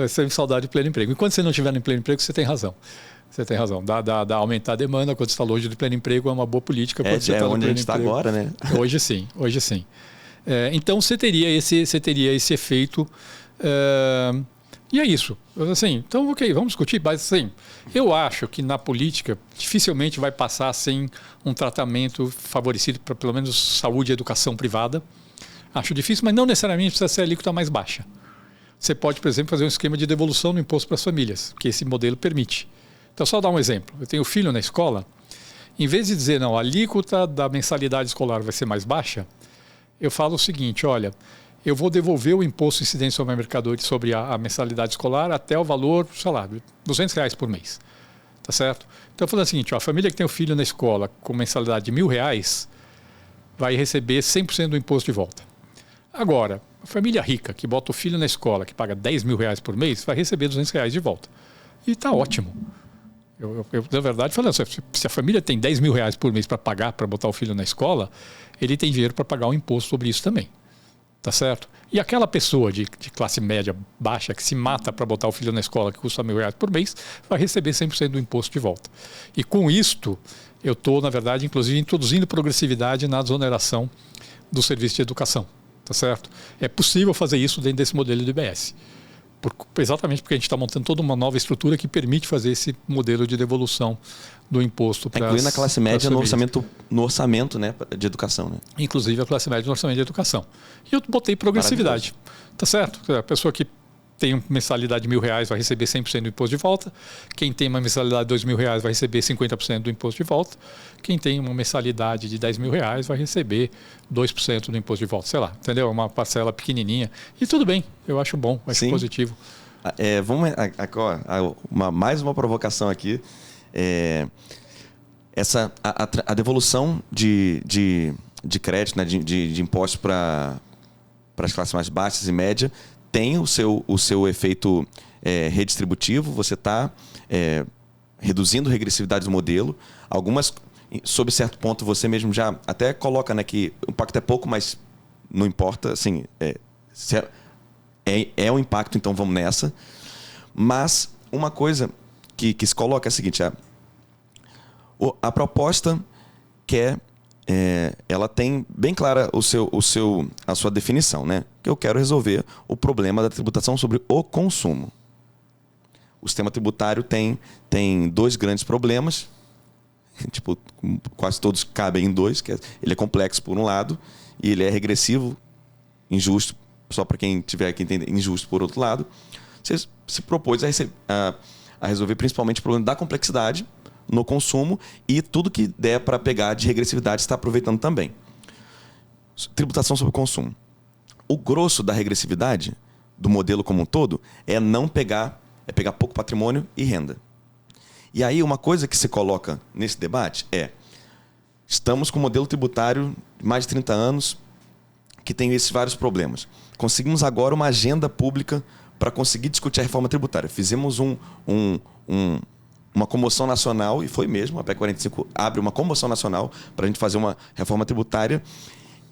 Sempre saudade de pleno emprego. E quando você não estiver no pleno emprego, você tem razão. Você tem razão. Aumentar a demanda quando você está longe do pleno emprego é uma boa política. Quando você está no onde pleno a gente está agora, né? Hoje sim. Então você teria esse efeito. E é isso. Assim, então, ok, vamos discutir. Mas assim, eu acho que na política dificilmente vai passar sem um tratamento favorecido para pelo menos saúde e educação privada. Acho difícil, mas não necessariamente precisa ser a alíquota mais baixa. Você pode, por exemplo, fazer um esquema de devolução do imposto para as famílias, que esse modelo permite. Então, só dar um exemplo. Eu tenho filho na escola, em vez de dizer, não, a alíquota da mensalidade escolar vai ser mais baixa, eu falo o seguinte, olha, eu vou devolver o imposto incidente sobre a mercadoria, sobre a mensalidade escolar até o valor, sei lá, R$200 por mês. Tá certo? Então, eu falo o seguinte, a família que tem o filho na escola com mensalidade de R$1.000 vai receber 100% do imposto de volta. Agora, a família rica que bota o filho na escola, que paga R$10.000 por mês, vai receber R$200 de volta. E está ótimo. Eu, na verdade, falando, se a família tem R$10.000 por mês para pagar, para botar o filho na escola, ele tem dinheiro para pagar um imposto sobre isso também. Tá certo? E aquela pessoa de classe média baixa que se mata para botar o filho na escola, que custa R$1.000 por mês, vai receber 100% do imposto de volta. E com isto, eu estou, na verdade, inclusive, introduzindo progressividade na desoneração do serviço de educação. Tá certo? É possível fazer isso dentro desse modelo do IBS. Exatamente porque a gente está montando toda uma nova estrutura que permite fazer esse modelo de devolução do imposto para incluindo a classe média no orçamento, né, de educação. Né? Inclusive a classe média no orçamento de educação. E eu botei progressividade. Tá certo? A pessoa que tem uma mensalidade de R$1.000 vai receber 100% do imposto de volta. Quem tem uma mensalidade de R$2.000 vai receber 50% do imposto de volta. Quem tem uma mensalidade de R$10.000 vai receber 2% do imposto de volta. Sei lá, entendeu? Uma parcela pequenininha. E tudo bem, eu acho bom, acho positivo. Vamos mais uma provocação aqui. A devolução de crédito, né, de impostos para as classes mais baixas e média tem o seu efeito redistributivo. Você está reduzindo a regressividade do modelo. Algumas, sob certo ponto, você mesmo já até coloca, né, que o impacto é pouco, mas não importa. Assim, é um impacto, então vamos nessa. Mas uma coisa que se coloca é a seguinte: a proposta quer... ela tem bem clara a sua definição, né? Que eu quero resolver o problema da tributação sobre o consumo. O sistema tributário tem dois grandes problemas, tipo, quase todos cabem em dois, que ele é complexo por um lado e ele é regressivo, injusto, só para quem tiver que entender, injusto por outro lado. Você se propôs a resolver principalmente o problema da complexidade no consumo, e tudo que der para pegar de regressividade está aproveitando também. Tributação sobre o consumo. O grosso da regressividade do modelo como um todo é pegar pouco patrimônio e renda. E aí uma coisa que se coloca nesse debate estamos com um modelo tributário de mais de 30 anos que tem esses vários problemas. Conseguimos agora uma agenda pública para conseguir discutir a reforma tributária. Fizemos uma comoção nacional, e foi mesmo, a PEC 45 abre uma comoção nacional para a gente fazer uma reforma tributária.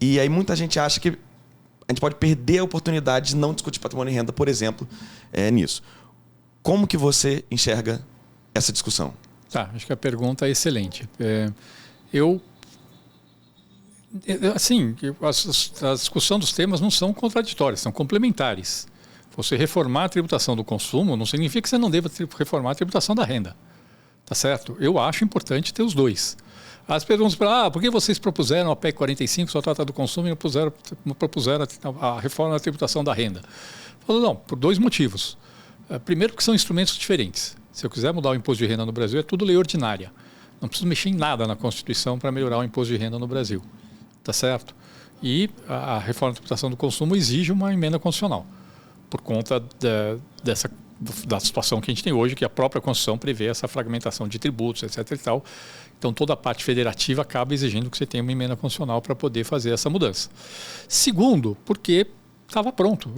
E aí muita gente acha que a gente pode perder a oportunidade de não discutir patrimônio e renda, por exemplo, nisso. Como que você enxerga essa discussão? Acho que a pergunta é excelente. A discussão dos temas não são contraditórias, são complementares. Você reformar a tributação do consumo não significa que você não deva reformar a tributação da renda. Tá certo? Eu acho importante ter os dois. As perguntas para por que vocês propuseram a PEC 45, só trata do consumo, e não propuseram a reforma da tributação da renda? Falou, não, por 2 motivos. Primeiro, porque são instrumentos diferentes. Se eu quiser mudar o imposto de renda no Brasil, é tudo lei ordinária. Não preciso mexer em nada na Constituição para melhorar o imposto de renda no Brasil. Tá certo? E a reforma da tributação do consumo exige uma emenda constitucional, por conta da situação que a gente tem hoje, que a própria Constituição prevê essa fragmentação de tributos, etc. e tal. Então, toda a parte federativa acaba exigindo que você tenha uma emenda constitucional para poder fazer essa mudança. Segundo, porque estava pronto.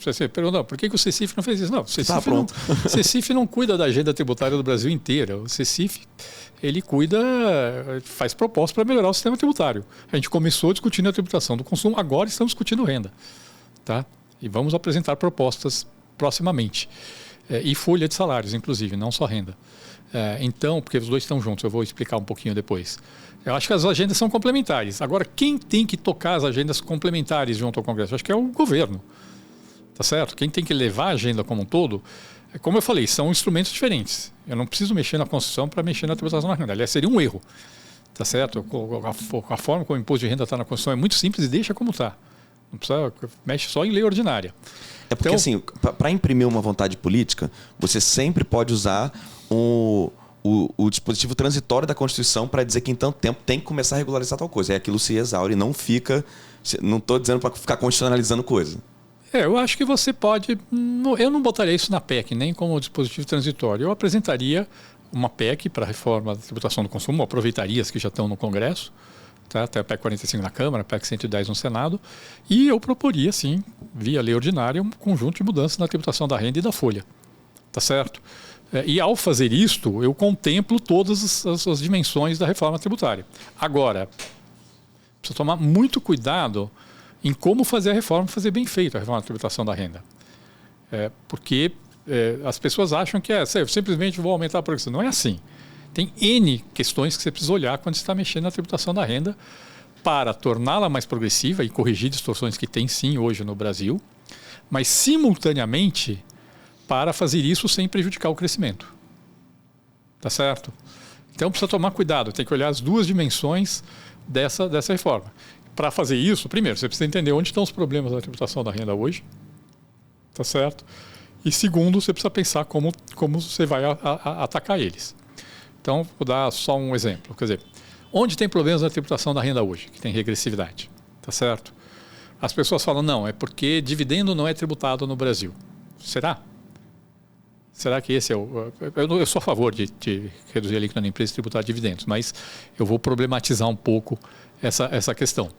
Você pergunta, por que o CECIF não fez isso? Não, o CECIF não cuida da agenda tributária do Brasil inteira. O CECIF, ele faz propostas para melhorar o sistema tributário. A gente começou discutindo a tributação do consumo, agora estamos discutindo renda. Tá? E vamos apresentar propostas proximamente. E folha de salários, inclusive, não só renda. Então, porque os dois estão juntos, eu vou explicar um pouquinho depois. Eu acho que as agendas são complementares. Agora, quem tem que tocar as agendas complementares junto ao Congresso? Eu acho que é o governo. Tá certo? Quem tem que levar a agenda como um todo, como eu falei, são instrumentos diferentes. Eu não preciso mexer na Constituição para mexer na tributação da renda. Aliás, seria um erro. Tá certo? A forma como o imposto de renda está na Constituição é muito simples e deixa como está. Não precisa, mexe só em lei ordinária. É porque, então, assim, para imprimir uma vontade política, você sempre pode usar o dispositivo transitório da Constituição para dizer que em tanto tempo tem que começar a regularizar tal coisa. Aí aquilo se exaure e não fica... Não estou dizendo para ficar constitucionalizando coisa. Eu acho que você pode... Eu não botaria isso na PEC, nem como dispositivo transitório. Eu apresentaria uma PEC para a reforma da tributação do consumo, aproveitaria as que já estão no Congresso, tá? Até a PEC 45 na Câmara, a PEC 110 no Senado, e eu proporia, sim, via lei ordinária, um conjunto de mudanças na tributação da renda e da folha. Tá certo? E ao fazer isto, eu contemplo todas as dimensões da reforma tributária. Agora, precisa tomar muito cuidado em como fazer a reforma, fazer bem feito a reforma da tributação da renda. Porque as pessoas acham que eu simplesmente vou aumentar a progressão. Não é assim. Tem N questões que você precisa olhar quando você está mexendo na tributação da renda para torná-la mais progressiva e corrigir distorções que tem sim hoje no Brasil, mas simultaneamente para fazer isso sem prejudicar o crescimento. Tá certo? Então precisa tomar cuidado, tem que olhar as 2 dimensões dessa reforma. Para fazer isso, primeiro, você precisa entender onde estão os problemas da tributação da renda hoje. Tá certo? E segundo, você precisa pensar como você vai atacar eles. Então, vou dar só um exemplo. Quer dizer, onde tem problemas na tributação da renda hoje, que tem regressividade? Tá certo? As pessoas falam, não, é porque dividendo não é tributado no Brasil. Será? Será que esse é o... Eu sou a favor de reduzir a alíquota na empresa e tributar dividendos, mas eu vou problematizar um pouco essa questão.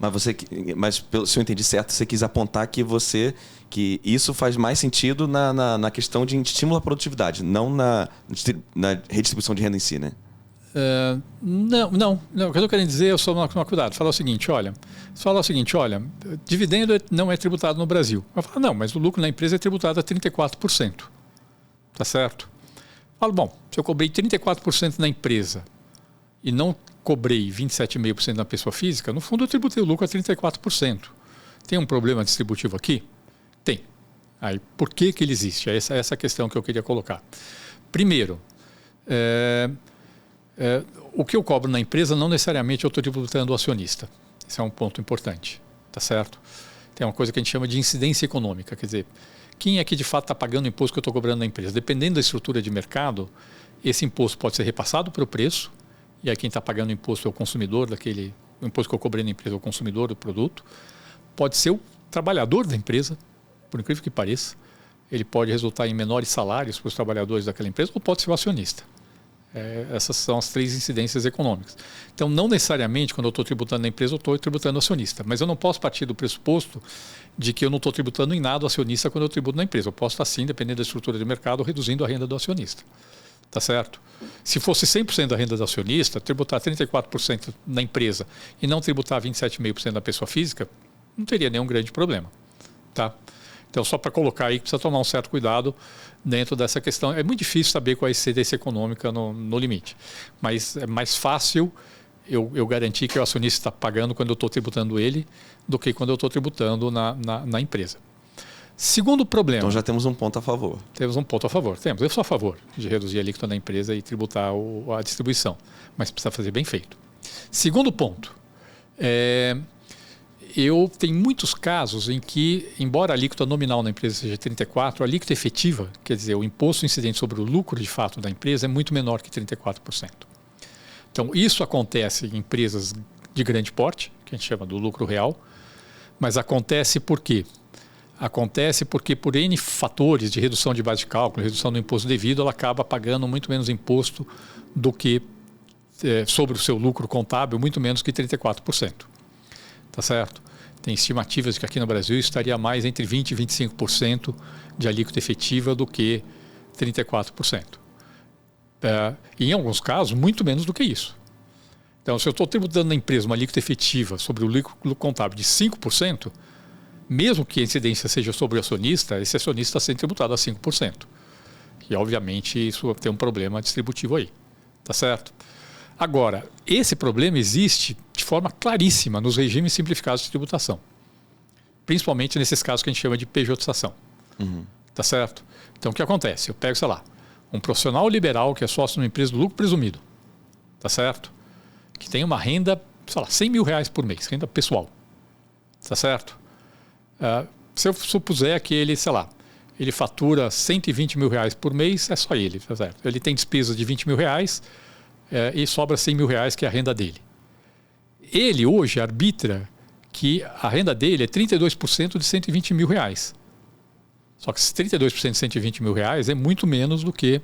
Mas se eu entendi certo, você quis apontar que isso faz mais sentido na questão de estímulo à produtividade, não na redistribuição de renda em si, né? Não. O que eu estou querendo dizer, eu só tomar cuidado. Falar o seguinte, olha, dividendo não é tributado no Brasil. Eu falo, não, mas o lucro na empresa é tributado a 34%. Tá certo? Falo, bom, se eu cobrei 34% na empresa e não cobrei 27,5% na pessoa física, no fundo eu tributei o lucro a 34%. Tem um problema distributivo aqui? Tem. Aí, por que ele existe? É essa questão que eu queria colocar. Primeiro, o que eu cobro na empresa não necessariamente eu estou tributando o acionista. Esse é um ponto importante. Tá certo? Tem uma coisa que a gente chama de incidência econômica, quer dizer, quem é que de fato está pagando o imposto que eu estou cobrando na empresa? Dependendo da estrutura de mercado, esse imposto pode ser repassado para o preço, e aí quem está pagando o imposto é o consumidor o imposto que eu cobrei na empresa é o consumidor do produto. Pode ser o trabalhador da empresa, por incrível que pareça. Ele pode resultar em menores salários para os trabalhadores daquela empresa, ou pode ser o acionista. Essas são as 3 incidências econômicas. Então, não necessariamente, quando eu estou tributando na empresa, eu estou tributando o acionista. Mas eu não posso partir do pressuposto de que eu não estou tributando em nada o acionista quando eu tributo na empresa. Eu posso estar, sim, dependendo da estrutura de mercado, reduzindo a renda do acionista. Tá certo? Se fosse 100% da renda do acionista, tributar 34% na empresa e não tributar 27,5% da pessoa física, não teria nenhum grande problema. Tá? Então, só para colocar aí, precisa tomar um certo cuidado dentro dessa questão. É muito difícil saber qual é a incidência econômica no limite, mas é mais fácil eu garantir que o acionista está pagando quando eu estou tributando ele do que quando eu estou tributando na empresa. Segundo problema... Então já temos um ponto a favor. Temos um ponto a favor. Eu sou a favor de reduzir a alíquota na empresa e tributar a distribuição, mas precisa fazer bem feito. Segundo ponto, eu tenho muitos casos em que, embora a alíquota nominal na empresa seja 34%, a alíquota efetiva, quer dizer, o imposto incidente sobre o lucro de fato da empresa é muito menor que 34%. Então, isso acontece em empresas de grande porte, que a gente chama do lucro real, mas acontece por quê? Acontece porque por N fatores de redução de base de cálculo, redução do imposto devido, ela acaba pagando muito menos imposto do que sobre o seu lucro contábil, muito menos que 34%. Tá certo? Tem estimativas de que aqui no Brasil estaria mais entre 20% e 25% de alíquota efetiva do que 34%. E em alguns casos, muito menos do que isso. Então, se eu estou tributando na empresa uma alíquota efetiva sobre o lucro contábil de 5%, mesmo que a incidência seja sobre o acionista, esse acionista está sendo tributado a 5%. E, obviamente, isso tem um problema distributivo aí. Tá certo? Agora, esse problema existe de forma claríssima nos regimes simplificados de tributação. Principalmente nesses casos que a gente chama de pejotização. Tá certo? Então, o que acontece? Eu pego, sei lá, um profissional liberal que é sócio numa empresa do lucro presumido. Tá certo? Que tem uma renda, sei lá, R$100 mil por mês, renda pessoal. Tá certo? Se eu supuser que ele, sei lá, ele fatura R$120 mil por mês, é só ele. Tá certo? Ele tem despesas de R$20 mil e sobra R$100 mil, que é a renda dele. Ele hoje arbitra que a renda dele é 32% de R$120 mil. Só que 32% de R$120 mil é muito menos do que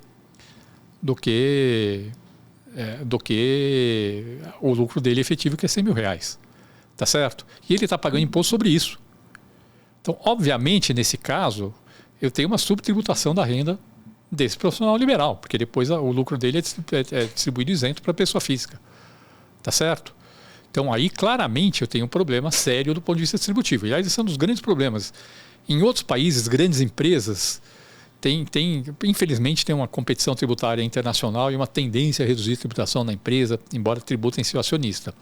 o lucro dele efetivo, que é R$100 mil. Tá certo? E ele está pagando imposto sobre isso. Então, obviamente, nesse caso, eu tenho uma subtributação da renda desse profissional liberal, porque depois o lucro dele é distribuído isento para a pessoa física. Tá certo? Então, aí, claramente, eu tenho um problema sério do ponto de vista distributivo. E aí, esse é um dos grandes problemas. Em outros países, grandes empresas, infelizmente, tem uma competição tributária internacional e uma tendência a reduzir a tributação na empresa, embora tributem seu acionista.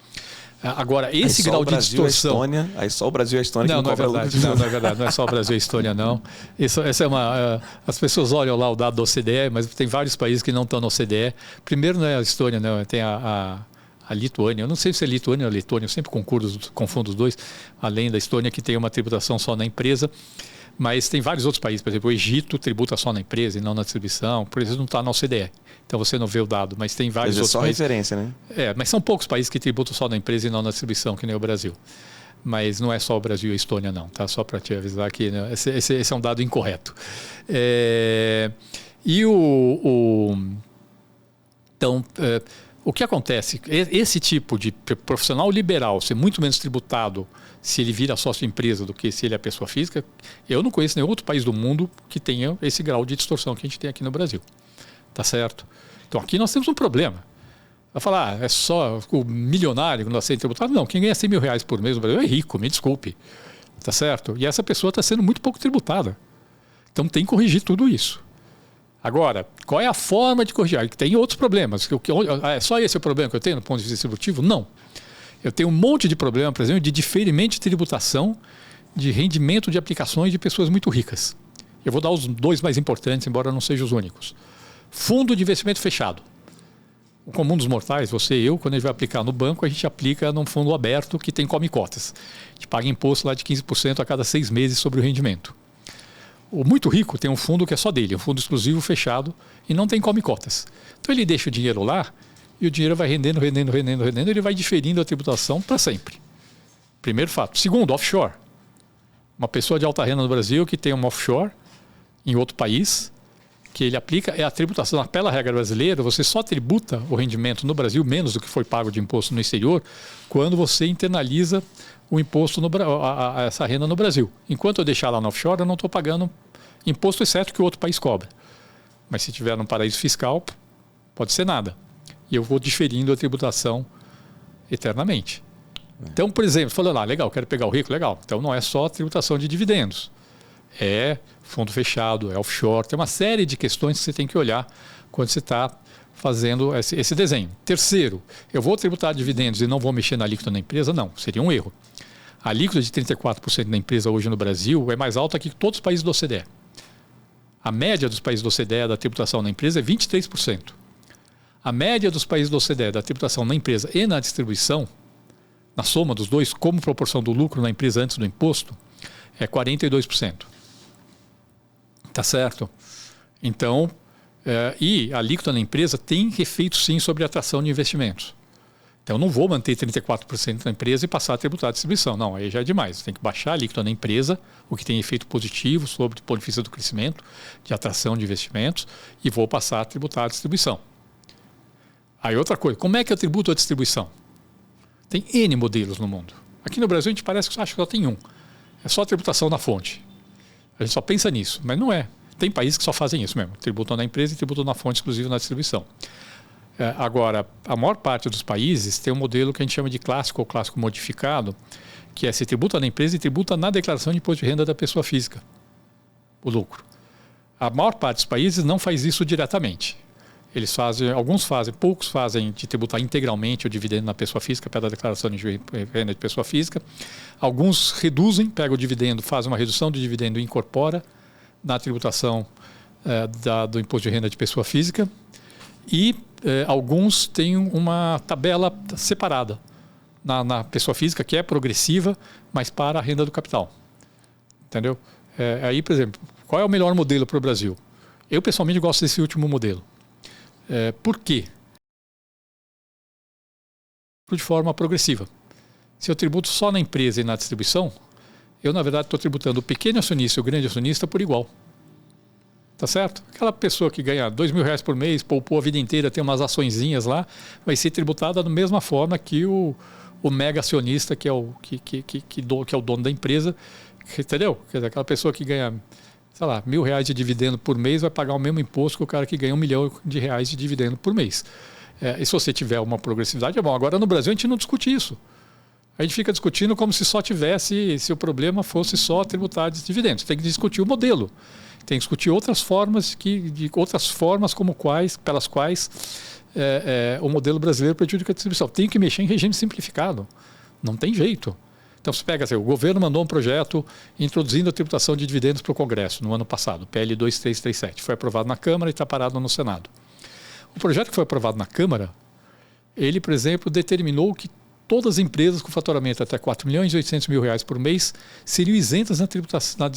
Agora, esse grau de distorção... Aí só o Brasil e a Estônia não, não é verdade. Não é verdade. Não é só o Brasil e a Estônia, não. Essa é as pessoas olham lá o dado da OCDE, mas tem vários países que não estão na OCDE. Primeiro não é a Estônia, não. Tem a Lituânia. Eu não sei se é Lituânia ou Letônia, eu sempre confundo os dois. Além da Estônia, que tem uma tributação só na empresa. Mas tem vários outros países. Por exemplo, o Egito tributa só na empresa e não na distribuição. Por isso não está na OCDE. Então você não vê o dado, mas tem vários outros países. É só referência, né? Mas são poucos países que tributam só na empresa e não na distribuição, que nem o Brasil. Mas não é só o Brasil e a Estônia, não. Tá? Só para te avisar que, né? Esse é um dado incorreto. Então, o que acontece? Esse tipo de profissional liberal ser muito menos tributado se ele vira sócio de empresa do que se ele é pessoa física, eu não conheço nenhum outro país do mundo que tenha esse grau de distorção que a gente tem aqui no Brasil. Tá certo? Então aqui nós temos um problema. Vai falar, é só o milionário que não aceita tributado? Não, quem ganha R$100 mil por mês no Brasil é rico, me desculpe. Tá certo? E essa pessoa está sendo muito pouco tributada. Então tem que corrigir tudo isso. Agora, qual é a forma de corrigir? Tem outros problemas. É só esse o problema que eu tenho no ponto de vista distributivo? Não. Eu tenho um monte de problema, por exemplo, de diferimento de tributação de rendimento de aplicações de pessoas muito ricas. Eu vou dar os dois mais importantes, embora não sejam os únicos. Fundo de investimento fechado. O comum dos mortais, você e eu, quando a gente vai aplicar no banco, a gente aplica num fundo aberto que tem come-cotas. A gente paga imposto lá de 15% a cada 6 meses sobre o rendimento. O muito rico tem um fundo que é só dele, um fundo exclusivo fechado e não tem come-cotas. Então ele deixa o dinheiro lá e o dinheiro vai rendendo, ele vai diferindo a tributação para sempre. Primeiro fato. Segundo, offshore. Uma pessoa de alta renda no Brasil que tem um offshore em outro país, que ele aplica, a tributação, pela regra brasileira, você só tributa o rendimento no Brasil, menos do que foi pago de imposto no exterior, quando você internaliza o imposto, essa renda no Brasil. Enquanto eu deixar lá no offshore, eu não estou pagando imposto, exceto que o outro país cobra. Mas se tiver num paraíso fiscal, pode ser nada. E eu vou diferindo a tributação eternamente. Então, por exemplo, falando lá, legal, quero pegar o rico, legal. Então não é só tributação de dividendos. É fundo fechado, é offshore, tem uma série de questões que você tem que olhar quando você está fazendo esse desenho. Terceiro, eu vou tributar dividendos e não vou mexer na alíquota na empresa? Não, seria um erro. A alíquota de 34% da empresa hoje no Brasil é mais alta que todos os países da OCDE. A média dos países da OCDE da tributação na empresa é 23%. A média dos países da OCDE da tributação na empresa e na distribuição, na soma dos dois, como proporção do lucro na empresa antes do imposto, é 42%. Tá certo? Então, e a alíquota na empresa tem efeito sim sobre a atração de investimentos. Então, eu não vou manter 34% na empresa e passar a tributar a distribuição. Não, aí já é demais. Tem que baixar a alíquota na empresa, o que tem efeito positivo sobre o ponto de vista do crescimento, de atração de investimentos, e vou passar a tributar a distribuição. Aí outra coisa, como é que eu tributo a distribuição? Tem N modelos no mundo. Aqui no Brasil a gente parece que acha que só tem um. É só a tributação na fonte. A gente só pensa nisso, mas não é. Tem países que só fazem isso mesmo. Tributam na empresa e tributam na fonte exclusiva na distribuição. Agora, a maior parte dos países tem um modelo que a gente chama de clássico ou clássico modificado, que é se tributa na empresa e tributa na declaração de imposto de renda da pessoa física, o lucro. A maior parte dos países não faz isso diretamente. Eles fazem, alguns fazem, poucos fazem de tributar integralmente o dividendo na pessoa física pela declaração de renda de pessoa física. Alguns reduzem, pegam o dividendo, fazem uma redução do dividendo e incorpora na tributação do imposto de renda de pessoa física. E alguns têm uma tabela separada na pessoa física, que é progressiva, mas para a renda do capital. Entendeu? Aí, por exemplo, qual é o melhor modelo para o Brasil? Eu, pessoalmente, gosto desse último modelo. Por quê? De forma progressiva. Se eu tributo só na empresa e na distribuição, eu, na verdade, estou tributando o pequeno acionista e o grande acionista por igual. Tá certo? Aquela pessoa que ganha R$2.000 por mês, poupou a vida inteira, tem umas açõezinhas lá, vai ser tributada da mesma forma que o mega acionista, que é o dono da empresa, entendeu? Quer dizer, aquela pessoa que ganha, sei lá, R$1.000 de dividendo por mês vai pagar o mesmo imposto que o cara que ganha R$1 milhão de dividendo por mês. E se você tiver uma progressividade, é bom. Agora, no Brasil, a gente não discute isso. A gente fica discutindo como se só tivesse, se o problema fosse só tributar de dividendos. Tem que discutir o modelo. Tem que discutir outras formas, pelas quais o modelo brasileiro prejudica a distribuição. Tem que mexer em regime simplificado. Não tem jeito. Então, você pega assim, o governo mandou um projeto introduzindo a tributação de dividendos para o Congresso no ano passado, PL 2337. Foi aprovado na Câmara e está parado no Senado. O projeto que foi aprovado na Câmara, ele, por exemplo, determinou que todas as empresas com faturamento até R$4.800.000 por mês seriam isentas na tributação na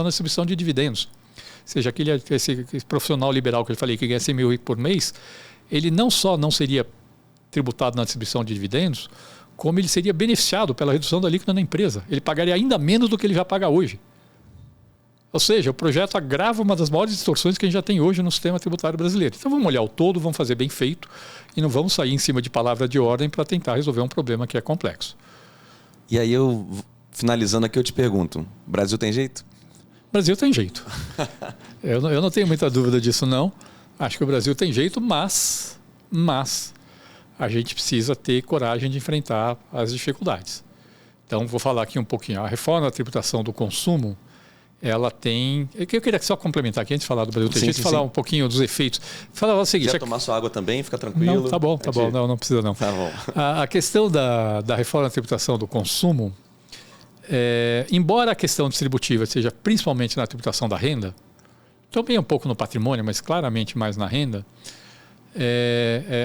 distribuição de dividendos. Ou seja, esse profissional liberal que eu falei que ganha R$100.000 por mês, ele não só não seria tributado na distribuição de dividendos, como ele seria beneficiado pela redução da alíquota na empresa. Ele pagaria ainda menos do que ele já paga hoje. Ou seja, o projeto agrava uma das maiores distorções que a gente já tem hoje no sistema tributário brasileiro. Então vamos olhar o todo, vamos fazer bem feito e não vamos sair em cima de palavra de ordem para tentar resolver um problema que é complexo. E aí finalizando aqui, eu te pergunto, o Brasil tem jeito? O Brasil tem jeito. Eu não tenho muita dúvida disso, não. Acho que o Brasil tem jeito, mas a gente precisa ter coragem de enfrentar as dificuldades. Então vou falar aqui um pouquinho. A reforma da tributação do consumo, ela tem... Eu queria só complementar aqui, antes de falar do Brasil, tem jeito de falar um pouquinho dos efeitos. Falar o seguinte... Quer tomar sua água também? Fica tranquilo. Não, tá bom. Não precisa não. Tá bom. A questão da reforma da tributação do consumo, embora a questão distributiva seja principalmente na tributação da renda, também um pouco no patrimônio, mas claramente mais na renda,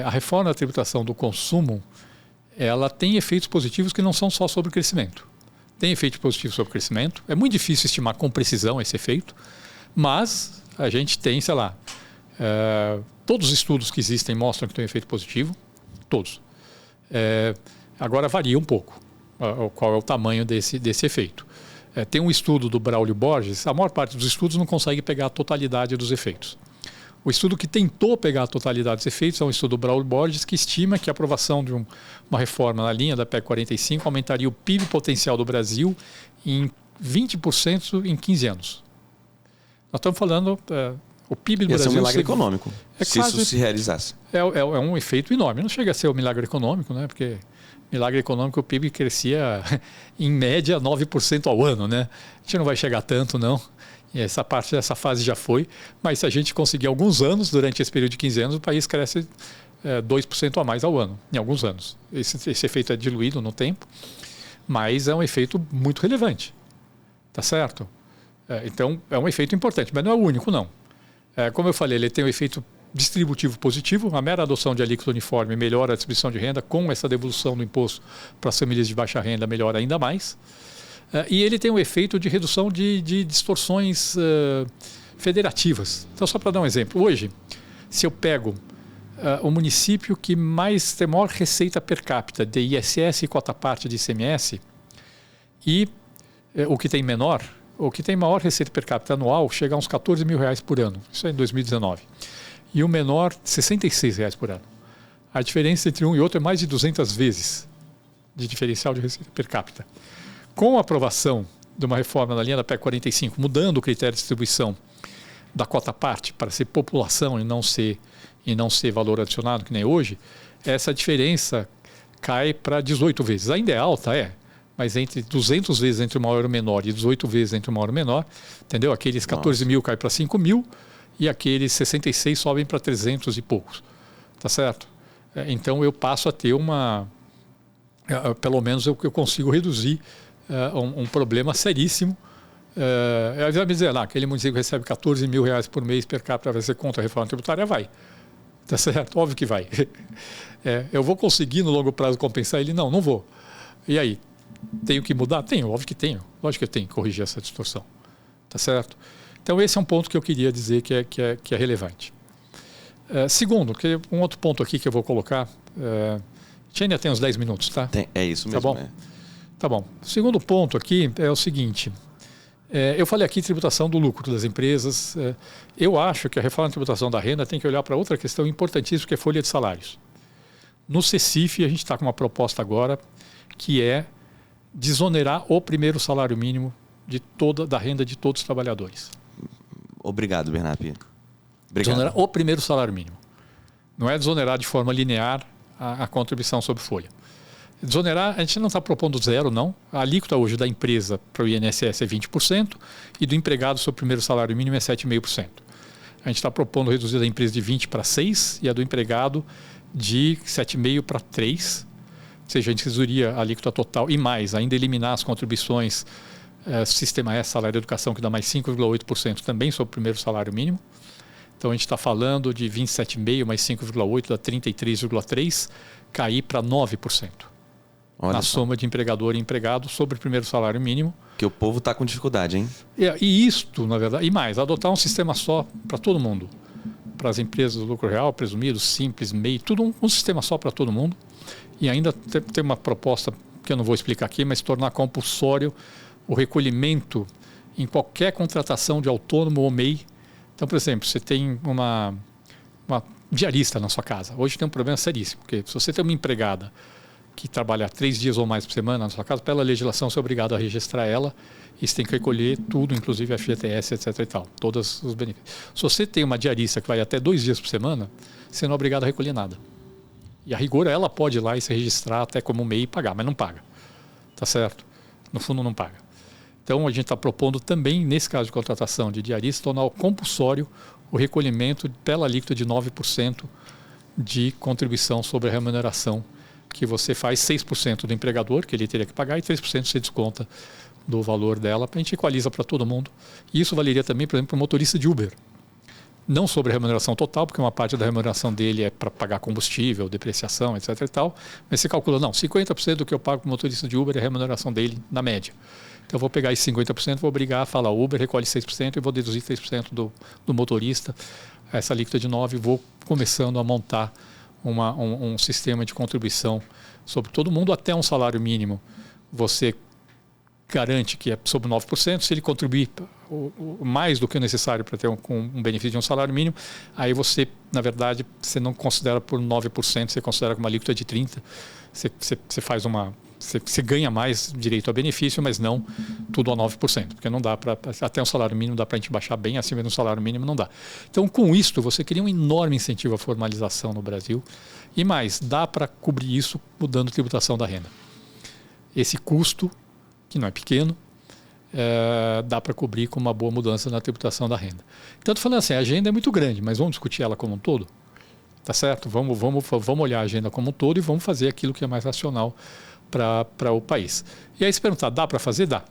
a reforma da tributação do consumo, ela tem efeitos positivos que não são só sobre o crescimento. Tem efeito positivo sobre o crescimento. É muito difícil estimar com precisão esse efeito, mas a gente tem, sei lá, todos os estudos que existem mostram que tem um efeito positivo, todos. Agora varia um pouco qual é o tamanho desse efeito. Tem um estudo do Braulio Borges, a maior parte dos estudos não consegue pegar a totalidade dos efeitos. O estudo que tentou pegar a totalidade dos efeitos é um estudo do Braulio Borges, que estima que a aprovação de uma reforma na linha da PEC 45 aumentaria o PIB potencial do Brasil em 20% em 15 anos. Nós estamos falando, o PIB do Brasil... Ia ser um milagre econômico, se quase, isso se realizasse. É um efeito enorme. Não chega a ser um milagre econômico, né? Porque milagre econômico, o PIB crescia em média 9% ao ano, né? A gente não vai chegar tanto, não. Essa fase já foi, mas se a gente conseguir alguns anos, durante esse período de 15 anos, o país cresce 2% a mais ao ano, em alguns anos. Esse efeito é diluído no tempo, mas é um efeito muito relevante. Tá certo? Então, é um efeito importante, mas não é o único, não. Como eu falei, ele tem um efeito distributivo positivo. A mera adoção de alíquota uniforme melhora a distribuição de renda, com essa devolução do imposto para as famílias de baixa renda melhora ainda mais. E ele tem um efeito de redução de distorções federativas. Então, só para dar um exemplo, hoje, se eu pego o município que mais tem maior receita per capita de ISS e cota parte de ICMS, e o que tem menor, o que tem maior receita per capita anual chega a uns R$14 mil por ano. Isso é em 2019. E o menor, R$66 por ano. A diferença entre um e outro é mais de 200 vezes de diferencial de receita per capita. Com a aprovação de uma reforma na linha da PEC 45, mudando o critério de distribuição da cota parte para ser população e não ser valor adicionado, que nem hoje, essa diferença cai para 18 vezes. Ainda é alta, mas entre 200 vezes entre o maior e o menor e 18 vezes entre o maior e o menor, entendeu? Aqueles 14 mil caem para 5 mil e aqueles 66 sobem para 300 e poucos, tá certo? Então eu passo a ter pelo menos eu consigo reduzir um problema seríssimo. Aí vai me dizer, aquele município que recebe R$14 mil por mês per capita vai ser contra a reforma tributária? Vai. Tá certo? Óbvio que vai. Eu vou conseguir no longo prazo compensar ele? Não vou. E aí? Tenho que mudar? Tenho, óbvio que tenho. Lógico que eu tenho que corrigir essa distorção. Tá certo? Então esse é um ponto que eu queria dizer que é relevante. Segundo, um outro ponto aqui que eu vou colocar, a gente ainda tem uns 10 minutos, tá? É isso mesmo. Tá bom? Tá bom. O segundo ponto aqui é o seguinte, eu falei aqui tributação do lucro das empresas. Eu acho que a reforma da tributação da renda tem que olhar para outra questão importantíssima, que é folha de salários. No CECIF, a gente está com uma proposta agora que é desonerar o primeiro salário mínimo da renda de todos os trabalhadores. Obrigado, Bernard. Obrigado. Desonerar o primeiro salário mínimo. Não é desonerar de forma linear a contribuição sobre folha. Desonerar, a gente não está propondo zero, não. A alíquota hoje da empresa para o INSS é 20% e do empregado sobre o primeiro salário mínimo é 7,5%. A gente está propondo reduzir da empresa de 20% para 6% e a do empregado de 7,5% para 3%. Ou seja, a gente reduziria a alíquota total e mais, ainda eliminar as contribuições Sistema S, salário de educação, que dá mais 5,8% também sobre o primeiro salário mínimo. Então a gente está falando de 27,5% mais 5,8% dá 33,3%, cair para 9%. Na soma de empregador e empregado sobre o primeiro salário mínimo. Que o povo está com dificuldade, hein? E isto, na verdade, e mais, adotar um sistema só para todo mundo. Para as empresas do lucro real, presumido, simples, MEI, tudo um sistema só para todo mundo. E ainda tem uma proposta que eu não vou explicar aqui, mas tornar compulsório o recolhimento em qualquer contratação de autônomo ou MEI. Então, por exemplo, você tem uma diarista na sua casa. Hoje tem um problema seríssimo, porque se você tem uma empregada que trabalha 3 dias ou mais por semana na sua casa, pela legislação você é obrigado a registrar ela e você tem que recolher tudo, inclusive a FGTS, etc. e tal, todos os benefícios. Se você tem uma diarista que vai até 2 dias por semana, você não é obrigado a recolher nada. E a rigor ela pode ir lá e se registrar até como MEI e pagar, mas não paga. Tá certo? No fundo não paga. Então a gente está propondo também, nesse caso de contratação de diarista, tornar compulsório o recolhimento pela alíquota de 9% de contribuição sobre a remuneração, que você faz 6% do empregador, que ele teria que pagar, e 3% você desconta do valor dela. A gente equaliza para todo mundo. E isso valeria também, por exemplo, para o motorista de Uber. Não sobre a remuneração total, porque uma parte da remuneração dele é para pagar combustível, depreciação, etc. e tal, mas você calcula, 50% do que eu pago para o motorista de Uber é a remuneração dele na média. Então eu vou pegar esses 50%, vou obrigar a falar Uber, recolhe 6% e vou deduzir 3% do motorista, essa alíquota de 9%, e vou começando a montar um sistema de contribuição sobre todo mundo até um salário mínimo. Você garante que é sobre 9%, se ele contribuir mais do que o necessário para ter um benefício de um salário mínimo, aí você, na verdade, você não considera por 9%, você considera como uma alíquota de 30%, você faz você ganha mais direito a benefício, mas não tudo a 9%, porque não dá para, até um salário mínimo dá para a gente baixar bem acima de um salário mínimo, não dá. Então, com isto, você cria um enorme incentivo à formalização no Brasil e mais, dá para cobrir isso mudando a tributação da renda. Esse custo, que não é pequeno, dá para cobrir com uma boa mudança na tributação da renda. Então, estou falando assim, a agenda é muito grande, mas vamos discutir ela como um todo? Tá certo? Vamos olhar a agenda como um todo e vamos fazer aquilo que é mais racional para o país. E aí se perguntar, dá para fazer? Dá.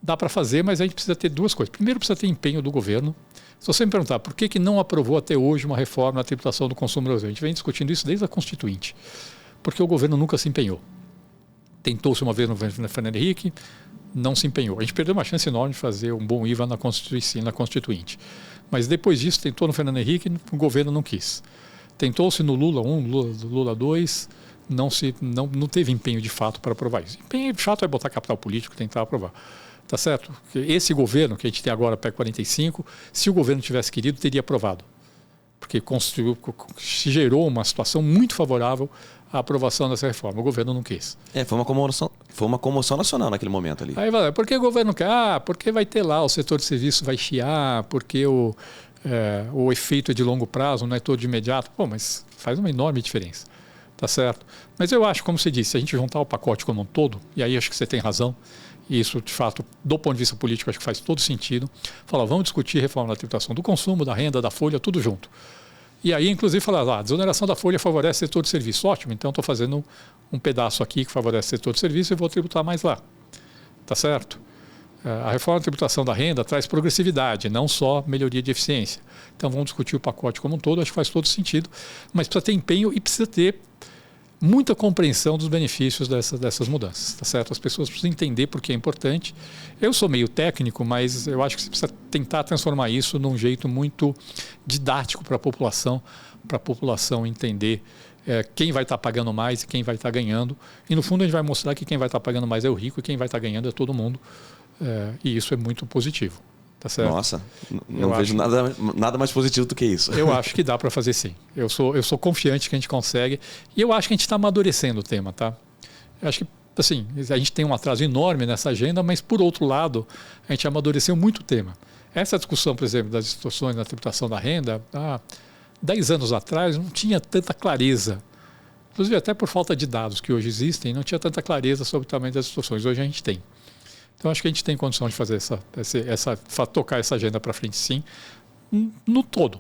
Dá para fazer, mas a gente precisa ter duas coisas. Primeiro, precisa ter empenho do governo. Se você me perguntar por que não aprovou até hoje uma reforma na tributação do consumo brasileiro, a gente vem discutindo isso desde a Constituinte. Porque o governo nunca se empenhou. Tentou-se uma vez no Fernando Henrique, não se empenhou. A gente perdeu uma chance enorme de fazer um bom IVA na Constituinte. Mas depois disso, tentou no Fernando Henrique, o governo não quis. Tentou-se no Lula 1, Lula 2, não teve empenho de fato para aprovar isso. Empenho de fato é botar capital político, tentar aprovar. Tá certo? Esse governo que a gente tem agora, PEC 45, se o governo tivesse querido, teria aprovado. Porque se gerou uma situação muito favorável à aprovação dessa reforma. O governo não quis. Foi uma comoção nacional naquele momento ali. Aí vai, por que o governo quer? Porque vai ter lá, o setor de serviço vai chiar, porque o efeito é de longo prazo, não é todo de imediato. Pô, mas faz uma enorme diferença. Tá certo? Mas eu acho, como você disse, se a gente juntar o pacote como um todo, e aí acho que você tem razão, e isso, de fato, do ponto de vista político, acho que faz todo sentido. Falar, vamos discutir reforma da tributação do consumo, da renda, da folha, tudo junto. E aí, inclusive, falar, a desoneração da folha favorece o setor de serviço. Ótimo, então estou fazendo um pedaço aqui que favorece o setor de serviço e vou tributar mais lá. Tá certo? A reforma da tributação da renda traz progressividade, não só melhoria de eficiência. Então, vamos discutir o pacote como um todo, acho que faz todo sentido. Mas precisa ter empenho e precisa ter muita compreensão dos benefícios dessas mudanças, tá certo? As pessoas precisam entender por que é importante. Eu sou meio técnico, mas eu acho que você precisa tentar transformar isso num jeito muito didático para a população entender quem vai estar pagando mais e quem vai estar ganhando. E no fundo a gente vai mostrar que quem vai estar pagando mais é o rico e quem vai estar ganhando é todo mundo. E isso é muito positivo. Tá certo? Nossa, não vejo nada mais positivo do que isso. Eu acho que dá para fazer sim. Eu sou confiante que a gente consegue. E eu acho que a gente está amadurecendo o tema. Tá? Eu acho que assim, a gente tem um atraso enorme nessa agenda, mas por outro lado, a gente amadureceu muito o tema. Essa discussão, por exemplo, das distorções na tributação da renda, há 10 anos atrás não tinha tanta clareza. Inclusive até por falta de dados que hoje existem, não tinha tanta clareza sobre o tamanho das distorções. Hoje a gente tem. Então, acho que a gente tem condição de fazer tocar essa agenda para frente, sim, no todo,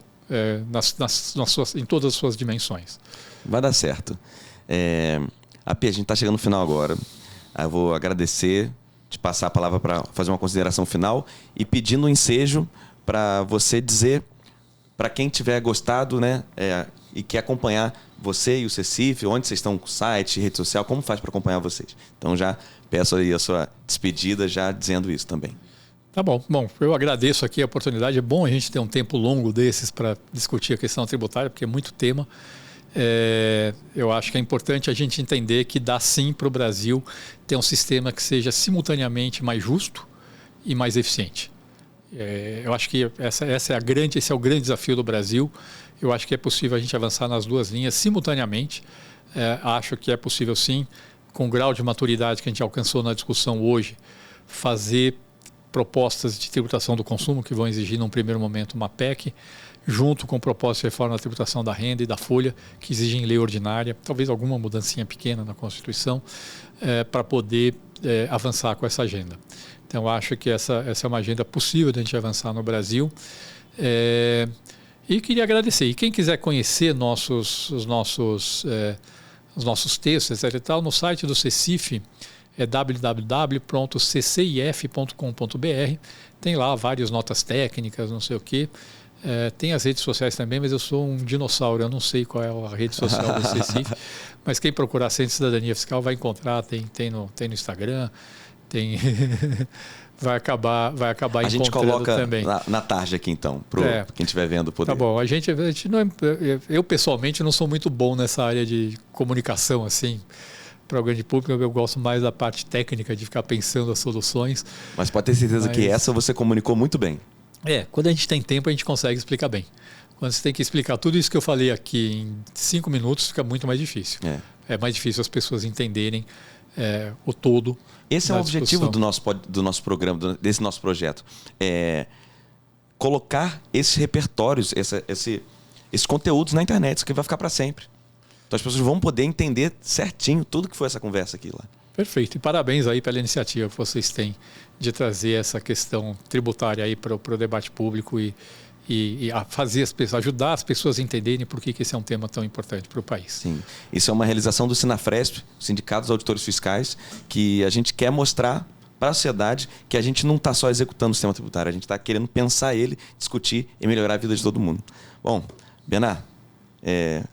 em todas as suas dimensões. Vai dar certo. A gente está chegando no final agora. Eu vou agradecer, te passar a palavra para fazer uma consideração final e pedindo um ensejo para você dizer, para quem tiver gostado, né, e quer acompanhar você e o CECIF, onde vocês estão com o site, rede social, como faz para acompanhar vocês? Então já peço aí a sua despedida já dizendo isso também. Tá bom. Bom, eu agradeço aqui a oportunidade. É bom a gente ter um tempo longo desses para discutir a questão tributária, porque é muito tema. Eu acho que é importante a gente entender que dá sim para o Brasil ter um sistema que seja simultaneamente mais justo e mais eficiente. Eu acho que esse é o grande desafio do Brasil. Eu acho que é possível a gente avançar nas duas linhas simultaneamente. Acho que é possível sim, com o grau de maturidade que a gente alcançou na discussão hoje, fazer propostas de tributação do consumo que vão exigir, num primeiro momento, uma PEC, junto com propostas de reforma da tributação da renda e da folha, que exigem lei ordinária, talvez alguma mudancinha pequena na Constituição, para poder avançar com essa agenda. Então, acho que essa é uma agenda possível de a gente avançar no Brasil. E queria agradecer. E quem quiser conhecer os nossos textos, etc. e tal, no site do CECIF, é www.ccif.com.br. Tem lá várias notas técnicas, não sei o quê. Tem as redes sociais também, mas eu sou um dinossauro, eu não sei qual é a rede social do CECIF. Mas quem procurar Centro de Cidadania Fiscal vai encontrar, tem no Instagram, tem... vai acabar encontrando. A gente coloca também na tarde aqui então, para quem estiver vendo poder. Tá bom, a gente não eu pessoalmente não sou muito bom nessa área de comunicação assim, para o grande público. Eu gosto mais da parte técnica, de ficar pensando as soluções. Mas pode ter certeza que essa você comunicou muito bem. Quando a gente tem tempo a gente consegue explicar bem. Quando você tem que explicar tudo isso que eu falei aqui em 5 minutos, fica muito mais difícil. É mais difícil as pessoas entenderem o todo. Esse é o objetivo do nosso programa, desse nosso projeto. Colocar esses repertórios, esses conteúdos na internet, isso que vai ficar para sempre. Então as pessoas vão poder entender certinho tudo que foi essa conversa aqui lá. Perfeito. E parabéns aí pela iniciativa que vocês têm de trazer essa questão tributária aí para o debate público e ajudar as pessoas a entenderem por que esse é um tema tão importante para o país. Sim. Isso é uma realização do Sinafresp, Sindicato dos Auditores Fiscais, que a gente quer mostrar para a sociedade, que a gente não está só executando o sistema tributário, a gente está querendo pensar ele, discutir e melhorar a vida de todo mundo. Bom, Bernard,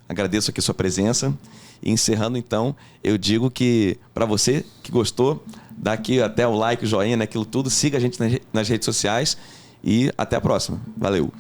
agradeço aqui a sua presença. E encerrando, então, eu digo que, para você que gostou, dá aqui até o like, o joinha, né, aquilo tudo, siga a gente nas redes sociais e até a próxima. Valeu!